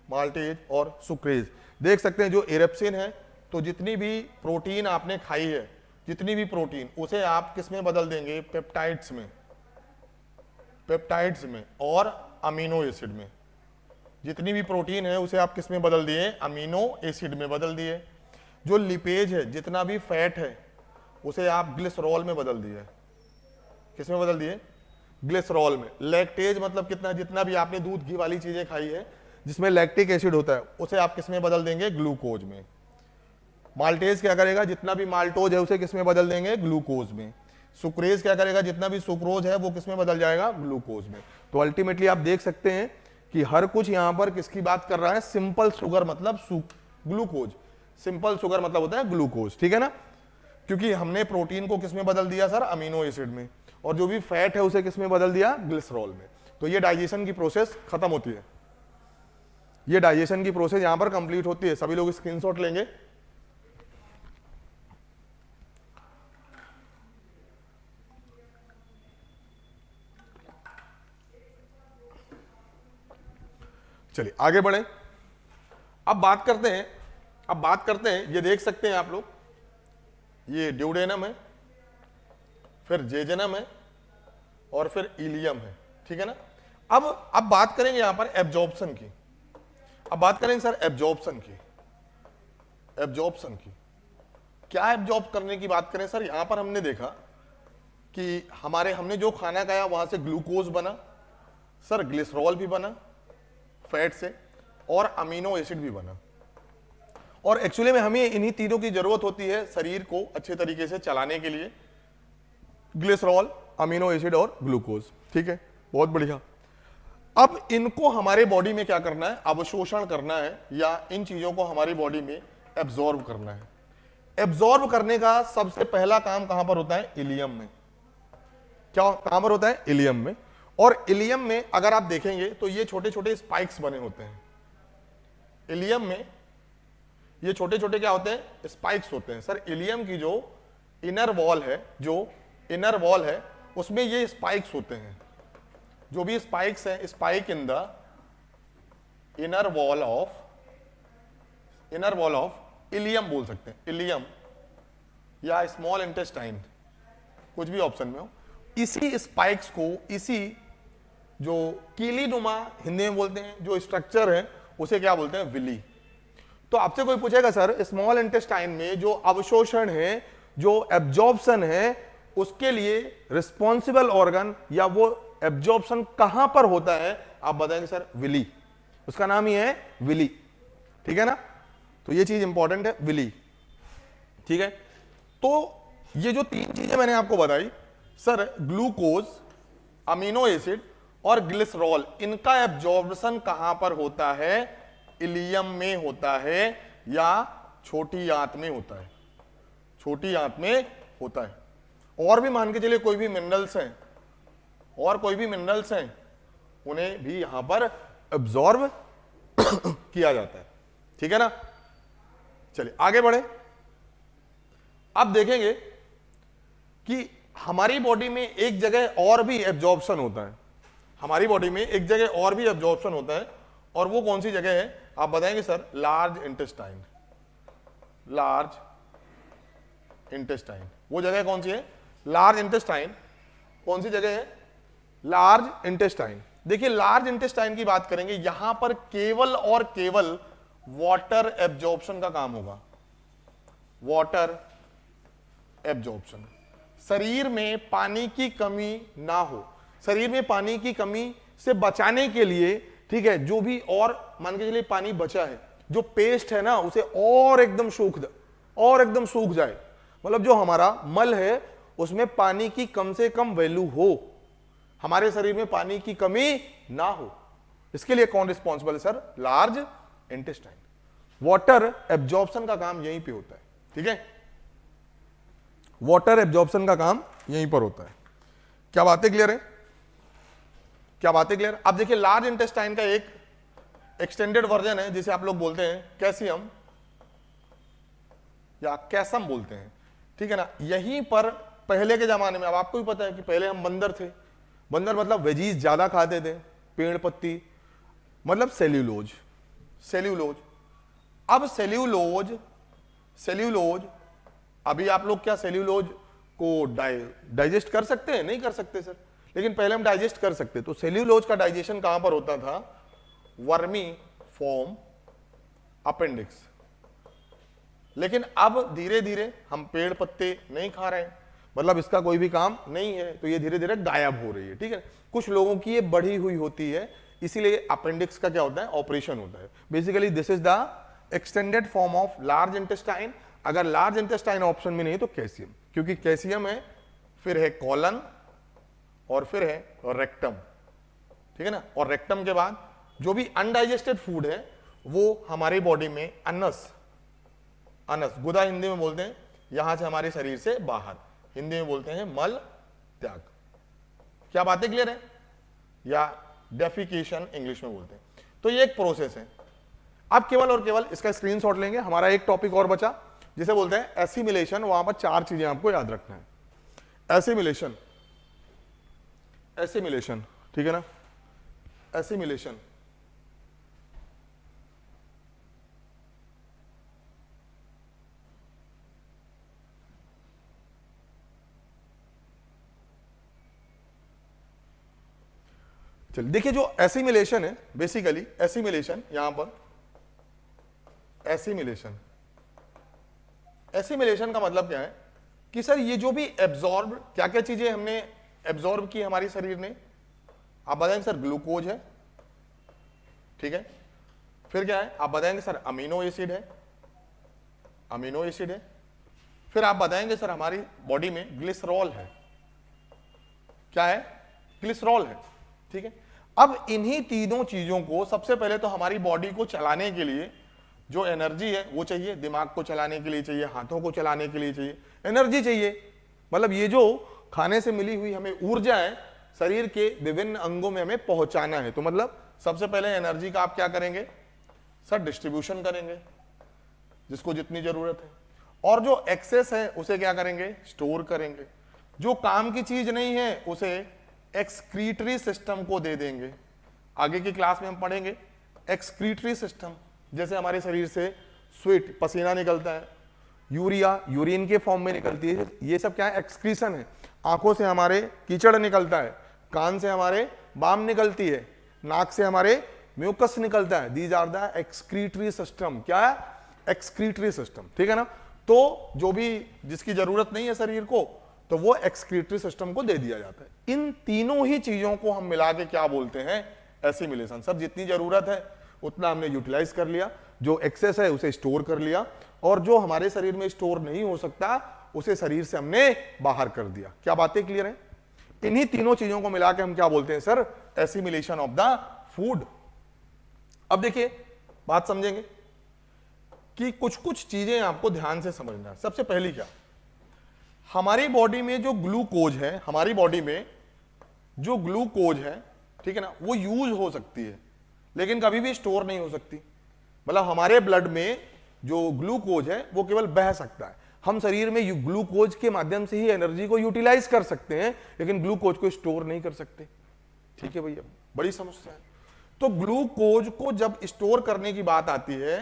माल्टेज और सुक्रेज। देख सकते हैं जो एरेप्सिन है, तो जितनी भी प्रोटीन आपने खाई है, जितनी भी प्रोटीन, उसे आप किस में बदल देंगे? पेप्टाइड्स में और अमीनो एसिड में। जितनी भी प्रोटीन है उसे आप किस में बदल दिए? अमीनो एसिड में बदल दिए। जो लिपेज है, जितना भी फैट है, उसे आप ग्लिसरॉल में बदल दिए। किस में बदल दिए? ग्लिसरॉल में। लैक्टेज मतलब कितना, जितना भी आपने दूध घी वाली चीजें खाई है जिसमें लैक्टिक एसिड होता है, उसे आप किस में बदल देंगे? ग्लूकोज में। माल्टेज क्या करेगा? जितना भी माल्टोज है उसे किस में बदल देंगे? ग्लूकोज में। सुक्रेज क्या करेगा? जितना भी सुक्रोज है वो किस में बदल जाएगा? ग्लूकोज में। तो अल्टीमेटली आप देख सकते हैं कि हर कुछ यहां पर किसकी बात कर रहा है? सिंपल शुगर मतलब ग्लूकोज। सिंपल शुगर मतलब होता है ग्लूकोज, ठीक है ना। क्योंकि हमने प्रोटीन को किस में बदल दिया सर? अमीनो एसिड में। और जो भी फैट है उसे किस में बदल दिया? ग्लिसरॉल में। तो ये डाइजेशन की प्रोसेस खत्म होती है, ये डाइजेशन की प्रोसेस यहां पर कंप्लीट होती है। सभी लोग स्क्रीनशॉट लेंगे। चलिए आगे बढ़े। अब बात करते हैं, ये देख सकते हैं आप लोग, ये ड्यूडेनम है, फिर जेजेनम है, और फिर इलियम है, ठीक है ना। अब बात करेंगे यहां पर एब्जॉर्प्शन की। अब बात करेंगे सर एब्जॉर्प्शन की। क्या एब्जॉर्ब करने की बात करें सर? यहां पर हमने देखा कि हमने जो खाना खाया वहां से ग्लूकोज बना, सर ग्लिसरॉल भी बना फैट से, और अमीनो एसिड भी बना। और एक्चुअली में हमें इन्हीं तीनों की जरूरत होती है शरीर को अच्छे तरीके से चलाने के लिए, ग्लिसरॉल, अमीनो एसिड और ग्लूकोज, ठीक है, बहुत बढ़िया। अब इनको हमारे बॉडी में क्या करना है? अवशोषण करना है, या इन चीजों को हमारी बॉडी में एब्जॉर्ब करना है। एब्जॉर्ब करने का सबसे पहला काम कहां पर होता है? इलियम में। क्या कहां पर होता है? इलियम में। और इलियम में अगर आप देखेंगे तो ये छोटे छोटे स्पाइक्स बने होते हैं। इलियम में ये छोटे छोटे क्या होते हैं? स्पाइक्स होते हैं। सर इलियम की जो इनर वॉल है उसमें ये स्पाइक्स होते हैं। जो भी स्पाइक्स हैं, spike in the inner wall of ilium बोल सकते हैं, इलियम या स्मॉल इंटेस्टाइन, कुछ भी ऑप्शन में हो। इसी स्पाइक्स को, इसी जो कीलीनुमा हिंदी में बोलते हैं जो स्ट्रक्चर है, उसे क्या बोलते हैं? विली। तो आपसे कोई पूछेगा सर स्मॉल इंटेस्टाइन में जो अवशोषण है, जो एब्जॉर्प्शन है, उसके लिए रिस्पॉन्सिबल ऑर्गन या वो एब्जॉर्प्शन कहां पर होता है? आप बताएंगे सर विली। उसका नाम ही है विली, ठीक है ना। तो ये चीज इंपॉर्टेंट है, विली, ठीक है। तो ये जो 3 चीजें मैंने आपको बताई सर, ग्लूकोज, अमीनो एसिड और ग्लिसरॉल, इनका एब्जॉर्प्शन कहां पर होता है? इलियम में होता है, या छोटी आंत में होता है? छोटी आंत में होता है। और भी मान के चलिए कोई भी मिनरल्स हैं, उन्हें भी यहां पर एब्जॉर्ब किया जाता है, ठीक है ना। चलिए आगे बढ़े। अब देखेंगे कि हमारी बॉडी में एक जगह और भी एब्जॉर्प्शन होता है। हमारी बॉडी में एक जगह और भी एब्जॉर्प्शन होता है, और वो कौन सी जगह है? आप बताएंगे सर लार्ज इंटेस्टाइन। वो जगह कौन सी है? Large intestine. कौन सी जगह है? Large intestine. देखिए लार्ज इंटेस्टाइन की बात करेंगे, यहां पर केवल और केवल वाटर एब्जॉर्प्शन का काम होगा, वाटर एब्जॉर्प्शन। शरीर में पानी की कमी ना हो, शरीर में पानी की कमी से बचाने के लिए, ठीक है, जो भी और मान के चलिए पानी बचा है, जो पेस्ट है ना उसे और एकदम सूख जाए, मतलब जो हमारा मल है उसमें पानी की कम से कम वैल्यू हो, हमारे शरीर में पानी की कमी ना हो, इसके लिए कौन रिस्पॉन्सिबल है sir? Large intestine. Water absorption का काम यहीं पे होता है, ठीक है, वाटर एब्जॉर्प्शन का काम यहीं पर होता है। क्या बातें क्लियर है? क्या बातें क्लियर? अब देखिए लार्ज इंटेस्टाइन का एक एक्सटेंडेड वर्जन है जिसे आप लोग बोलते हैं कैल्शियम या कैसम बोलते हैं, ठीक है ना। यहीं पर पहले के जमाने में, अब आपको भी पता है कि पहले हम बंदर थे, बंदर मतलब वेजीज ज्यादा खाते थे, पेड़ पत्ती, मतलब सेल्यूलोज। अब सेल्यूलोज अभी आप लोग क्या सेल्यूलोज को डाइजेस्ट कर सकते हैं? नहीं कर सकते सर, लेकिन पहले हम डाइजेस्ट कर सकते। तो सेल्यूलोज का डाइजेशन कहां पर होता था? Vermi form appendix. लेकिन अब धीरे धीरे हम पेड़ पत्ते नहीं खा रहे हैं, मतलब इसका कोई भी काम नहीं है, तो ये धीरे धीरे गायब हो रही है, ठीक है। कुछ लोगों की ये बढ़ी हुई होती है, इसीलिए अपेंडिक्स का क्या होता है? ऑपरेशन होता है। Basically this is the extended form of large intestine. अगर लार्ज इंटेस्टाइन ऑप्शन में नहीं तो कैल्शियम, क्योंकि कैल्शियम है, फिर है कॉलन और फिर है रेक्टम, ठीक है ना। और रेक्टम के बाद जो भी अनडाइजेस्टेड फूड है वो हमारी बॉडी में अनस गुदा हिंदी में बोलते हैं, यहां से हमारे शरीर से बाहर, हिंदी में बोलते हैं मल त्याग। क्या बातें क्लियर है? या डेफिकेशन इंग्लिश में बोलते हैं। तो ये एक प्रोसेस है। अब केवल और केवल इसका स्क्रीनशॉट लेंगे, हमारा एक टॉपिक और बचा जिसे बोलते हैं एसिमिलेशन। वहां पर 4 चीजें आपको याद रखना है। एसिमिलेशन, ठीक है ना, एसिमिलेशन। चलिए देखिए, जो एसिमिलेशन है, बेसिकली एसिमिलेशन, यहां पर एसिमिलेशन का मतलब क्या है कि सर ये जो भी एब्जॉर्ब, क्या क्या चीजें हमने एब्जॉर्ब की हमारी शरीर ने, आप बताएंगे सर ग्लूकोज है, ठीक है, फिर क्या है आप बताएंगे सर अमीनो एसिड है, फिर आप बताएंगे सर हमारी बॉडी में ग्लिसरॉल है, क्या है? ग्लिसरॉल है, ठीक है। अब इन्हीं तीनों चीजों को सबसे पहले तो हमारी बॉडी को चलाने के लिए जो एनर्जी है वो चाहिए, दिमाग को चलाने के लिए चाहिए, हाथों को चलाने के लिए चाहिए, एनर्जी चाहिए। मतलब ये जो खाने से मिली हुई हमें ऊर्जा है शरीर के विभिन्न अंगों में हमें पहुंचाना है, तो मतलब सबसे पहले एनर्जी का आप क्या करेंगे सर? डिस्ट्रीब्यूशन करेंगे, जिसको जितनी जरूरत है, और जो एक्सेस है उसे क्या करेंगे? स्टोर करेंगे। जो काम की चीज नहीं है उसे एक्सक्रीटरी सिस्टम को दे देंगे। आगे की क्लास में हम पढ़ेंगे एक्सक्रीटरी सिस्टम। जैसे हमारे शरीर से स्वेट, पसीना निकलता है, यूरिया यूरिन के फॉर्म में निकलती है, ये सब क्या है? एक्सक्रीशन है। आंखों से हमारे कीचड़ निकलता है, कान से हमारे बाम निकलती है, नाक से हमारे म्यूकस निकलता है। These are the excretory system. क्या है? एक्सक्रीटरी सिस्टम, ठीक है ना। तो जो भी जिसकी जरूरत नहीं है शरीर को, तो वो एक्सक्रीटरी सिस्टम को दे दिया जाता है। इन तीनों ही चीजों को हम मिला के क्या बोलते हैं? एसिमिलेशन। सर जितनी जरूरत है उतना हमने यूटिलाइज कर लिया, जो एक्सेस है उसे स्टोर कर लिया, और जो हमारे शरीर में स्टोर नहीं हो सकता उसे शरीर से हमने बाहर कर दिया। क्या बातें क्लियर है? इन्हीं तीनों चीजों को मिला के हम क्या बोलते हैं sir? Assimilation of the food. अब देखिए बात समझेंगे कि कुछ कुछ चीजें आपको ध्यान से समझना है। सबसे पहली क्या, हमारी बॉडी में जो ग्लूकोज है, हमारी बॉडी में जो ग्लूकोज है, ठीक है ना, वो यूज हो सकती है लेकिन कभी भी स्टोर नहीं हो सकती। मतलब हमारे ब्लड में जो ग्लूकोज है वो केवल बह सकता है। हम शरीर में ग्लूकोज के माध्यम से ही एनर्जी को यूटिलाइज कर सकते हैं, लेकिन ग्लूकोज को स्टोर नहीं कर सकते। ठीक है भैया, बड़ी समस्या है। तो ग्लूकोज को जब स्टोर करने की बात आती है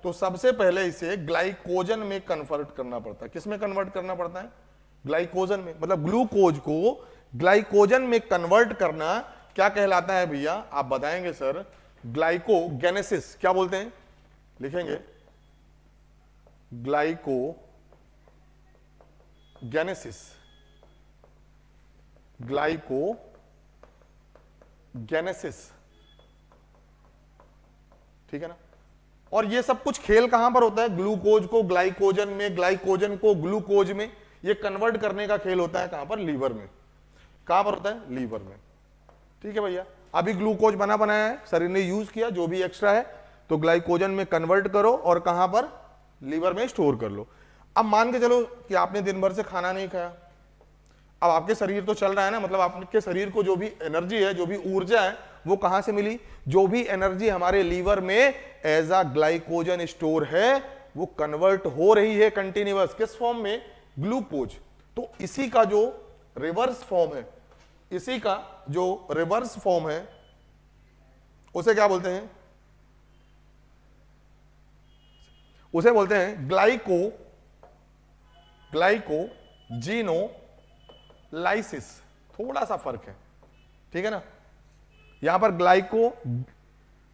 तो सबसे पहले इसे ग्लाइकोजन में कन्वर्ट करना पड़ता है। किस में कन्वर्ट करना पड़ता है? ग्लाइकोजन में। मतलब ग्लूकोज को ग्लाइकोजन में कन्वर्ट करना क्या कहलाता है भैया? आप बताएंगे सर ग्लाइकोजेनेसिस। क्या बोलते हैं? लिखेंगे ग्लाइकोजेनेसिस। ग्लाइकोजेनेसिस, ठीक है ना। और ये सब कुछ खेल कहां पर होता है, ग्लूकोज को ग्लाइकोजन में, ग्लाइकोजन को ग्लूकोज में, ये कन्वर्ट करने का खेल होता है कहां पर, लीवर में। कहां पर होता है, लीवर में, ठीक है भैया। अभी ग्लूकोज बना बनाया है, शरीर ने यूज किया, जो भी एक्स्ट्रा है तो ग्लाइकोजन में कन्वर्ट करो और कहां पर, लीवर में स्टोर कर लो। अब मान के चलो कि आपने दिन भर से खाना नहीं खाया, अब आपके शरीर तो चल रहा है ना, मतलब आपके शरीर को जो भी एनर्जी है, जो भी ऊर्जा है, वो कहां से मिली, जो भी एनर्जी हमारे लीवर में एज अ ग्लाइकोजन स्टोर है वो कन्वर्ट हो रही है कंटिन्यूअस, किस फॉर्म में, ग्लूकोज। तो इसी का जो रिवर्स फॉर्म है, इसी का जो रिवर्स फॉर्म है उसे क्या बोलते हैं, उसे बोलते हैं ग्लाइकोजीनोलाइसिस। थोड़ा सा फर्क है, ठीक है ना। यहां पर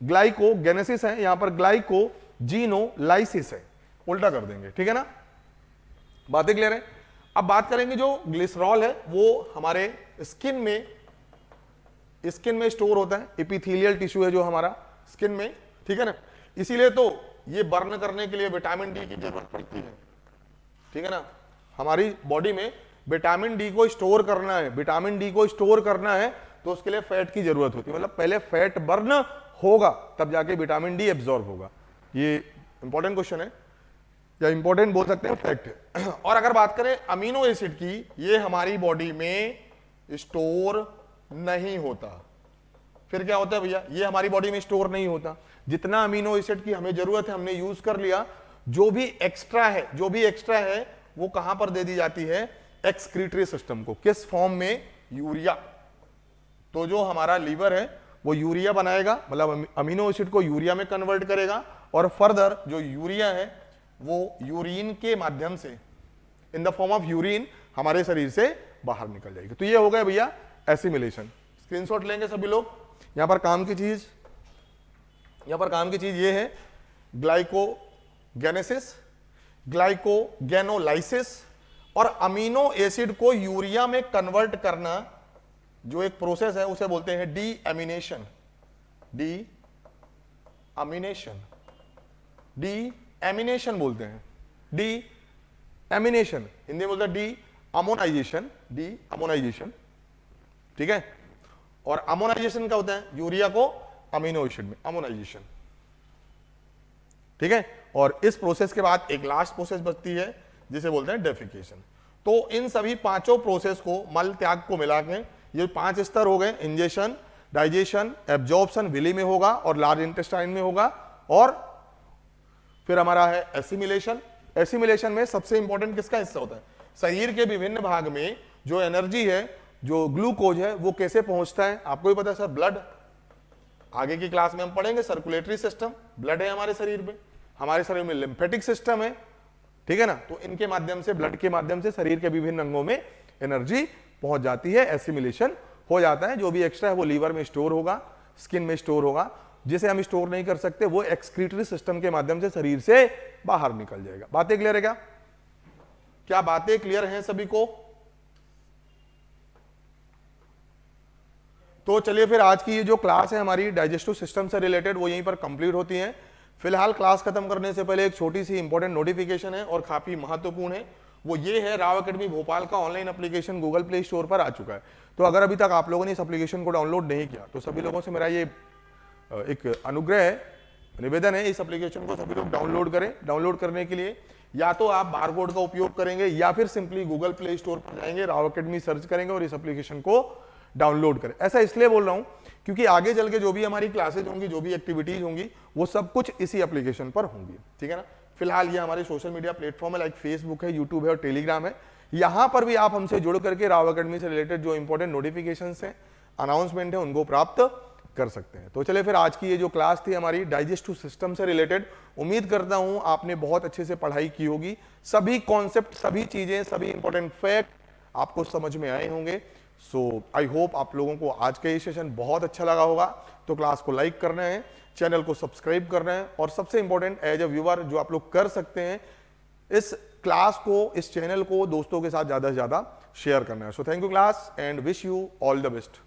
ग्लाइकोजेनेसिस है, यहां पर ग्लाइकोजीनोलाइसिस है, उल्टा कर देंगे, ठीक है ना। बातें क्लियर है। अब बात करेंगे जो ग्लिसरॉल है वो हमारे स्किन में स्टोर होता है, एपिथेलियल टिश्यू है जो हमारा स्किन में, ठीक है ना। इसीलिए तो ये बर्न करने के लिए विटामिन डी की जरूरत पड़ती है, ठीक है ना। हमारी बॉडी में विटामिन डी को स्टोर करना है, विटामिन डी को स्टोर करना है तो उसके लिए फैट की जरूरत होती है, मतलब पहले फैट बर्न होगा तब जाके विटामिन डी एब्जॉर्ब होगा। ये इंपॉर्टेंट क्वेश्चन है, या इंपॉर्टेंट बोल सकते हैं, फैक्ट है। और अगर बात करें अमीनो एसिड की, ये हमारी बॉडी में स्टोर नहीं होता। फिर क्या होता है भैया, ये हमारी बॉडी में स्टोर नहीं होता, जितना अमीनो एसिड की हमें जरूरत है हमने यूज कर लिया, जो भी एक्स्ट्रा है वो कहां पर दे दी जाती है, एक्सक्रीटरी सिस्टम को, किस फॉर्म में, यूरिया। तो जो हमारा लीवर है वो यूरिया बनाएगा, मतलब अमीनो एसिड को यूरिया में कन्वर्ट करेगा, और फर्दर जो यूरिया है वो यूरिन के माध्यम से, in the form of urine, हमारे शरीर से बाहर निकल जाएगी। तो ये हो गया भैया एसिमिलेशन। स्क्रीनशॉट लेंगे सभी लोग। यहां पर काम की चीज ये है ग्लाइकोजेनेसिस, ग्लाइकोजेनोलाइसिस, और अमीनो एसिड को यूरिया में कन्वर्ट करना जो एक प्रोसेस है उसे बोलते हैं डीएमिनेशन। डीएमिनेशन बोलते हैं, डीएमिनेशन हिंदी में बोलते हैं डीअमोनाइजेशन, ठीक है। और अमोनाइजेशन क्या होता है, यूरिया को अमीनो एसिड में, अमोनाइजेशन, ठीक है। और इस प्रोसेस के बाद एक लास्ट प्रोसेस बचती है जिसे बोलते हैं डेफिकेशन। तो इन सभी पांचों प्रोसेस को, मल त्याग को मिला के, ये 5 स्तर हो गए, इंजेशन, डाइजेशन, एब्जॉर्प्शन विली में होगा और लार्ज इंटेस्टाइन में होगा, और फिर हमारा है एसिमिलेशन। एसिमिलेशन में सबसे इंपॉर्टेंट किसका हिस्सा होता है, शरीर के विभिन्न भाग में जो एनर्जी है, जो ग्लूकोज है, वो कैसे पहुंचता है, आपको भी पता है सर, ब्लड। आगे की क्लास में हम पढ़ेंगे सर्कुलेटरी सिस्टम, ब्लड है हमारे शरीर में लिम्फेटिक सिस्टम है, ठीक है ना। तो इनके माध्यम से, ब्लड के माध्यम से शरीर के विभिन्न अंगों में एनर्जी पहुंच जाती है, एसिमिलेशन हो जाता है। जो भी एक्स्ट्रा है वो लीवर में स्टोर होगा, स्किन में स्टोर होगा, जिसे हम स्टोर नहीं कर सकते वो एक्सक्रीटरी सिस्टम के माध्यम से शरीर से बाहर निकल जाएगा। बातें क्लियर है क्या? क्या बातें क्लियर हैं सभी को? तो चलिए फिर आज की ये जो क्लास है हमारी डाइजेस्टिव सिस्टम से रिलेटेड वो यहीं पर कंप्लीट होती है। फिलहाल क्लास खत्म करने से पहले एक छोटी सी इंपॉर्टेंट नोटिफिकेशन है और काफी महत्वपूर्ण है, वो ये है राव एकेडमी भोपाल का online application Google play store पर आ चुका है। तो अगर अभी तक आप लोगों ने इस एप्लीकेशन को डाउनलोड नहीं किया तो सभी लोगों से मेरा ये एक अनुग्रह है, निवेदन है, इस एप्लीकेशन को सभी लोग डाउनलोड करें। डाउनलोड करने के लिए या तो आप बारकोड का उपयोग करेंगे या फिर सिंपली गूगल प्ले स्टोर पर जाएंगे, राव एकेडमी सर्च करेंगे और इस एप्लीकेशन को डाउनलोड करें। ऐसा इसलिए बोल रहा हूं क्योंकि आगे चल के जो भी हमारी क्लासेज होंगी, जो भी एक्टिविटीज होंगी, वो सब कुछ इसी एप्लीकेशन पर होंगी, ठीक है ना। फिलहाल ये हमारे सोशल मीडिया प्लेटफॉर्म है, लाइक फेसबुक है, यूट्यूब है और टेलीग्राम है। यहां पर भी आप हमसे जुड़ करके राव एकेडमी से रिलेटेड जो इंपॉर्टेंट नोटिफिकेशंस हैं, अनाउंसमेंट है, उनको प्राप्त कर सकते हैं। तो चले फिर आज की ये जो क्लास थी हमारी डाइजेस्टिव सिस्टम से रिलेटेड, उम्मीद करता हूं आपने बहुत अच्छे से पढ़ाई की होगी, सभी कॉन्सेप्ट, सभी चीजें, सभी इंपॉर्टेंट फैक्ट आपको समझ में आए होंगे। सो आई होप आप लोगों को आज का ये सेशन बहुत अच्छा लगा होगा। तो क्लास को लाइक करना है, चैनल को सब्सक्राइब करना है, और सबसे इंपॉर्टेंट एज अ व्यूअर जो आप लोग कर सकते हैं, इस क्लास को, इस चैनल को दोस्तों के साथ ज्यादा से ज्यादा शेयर करना है। So thank you class and wish you all the best.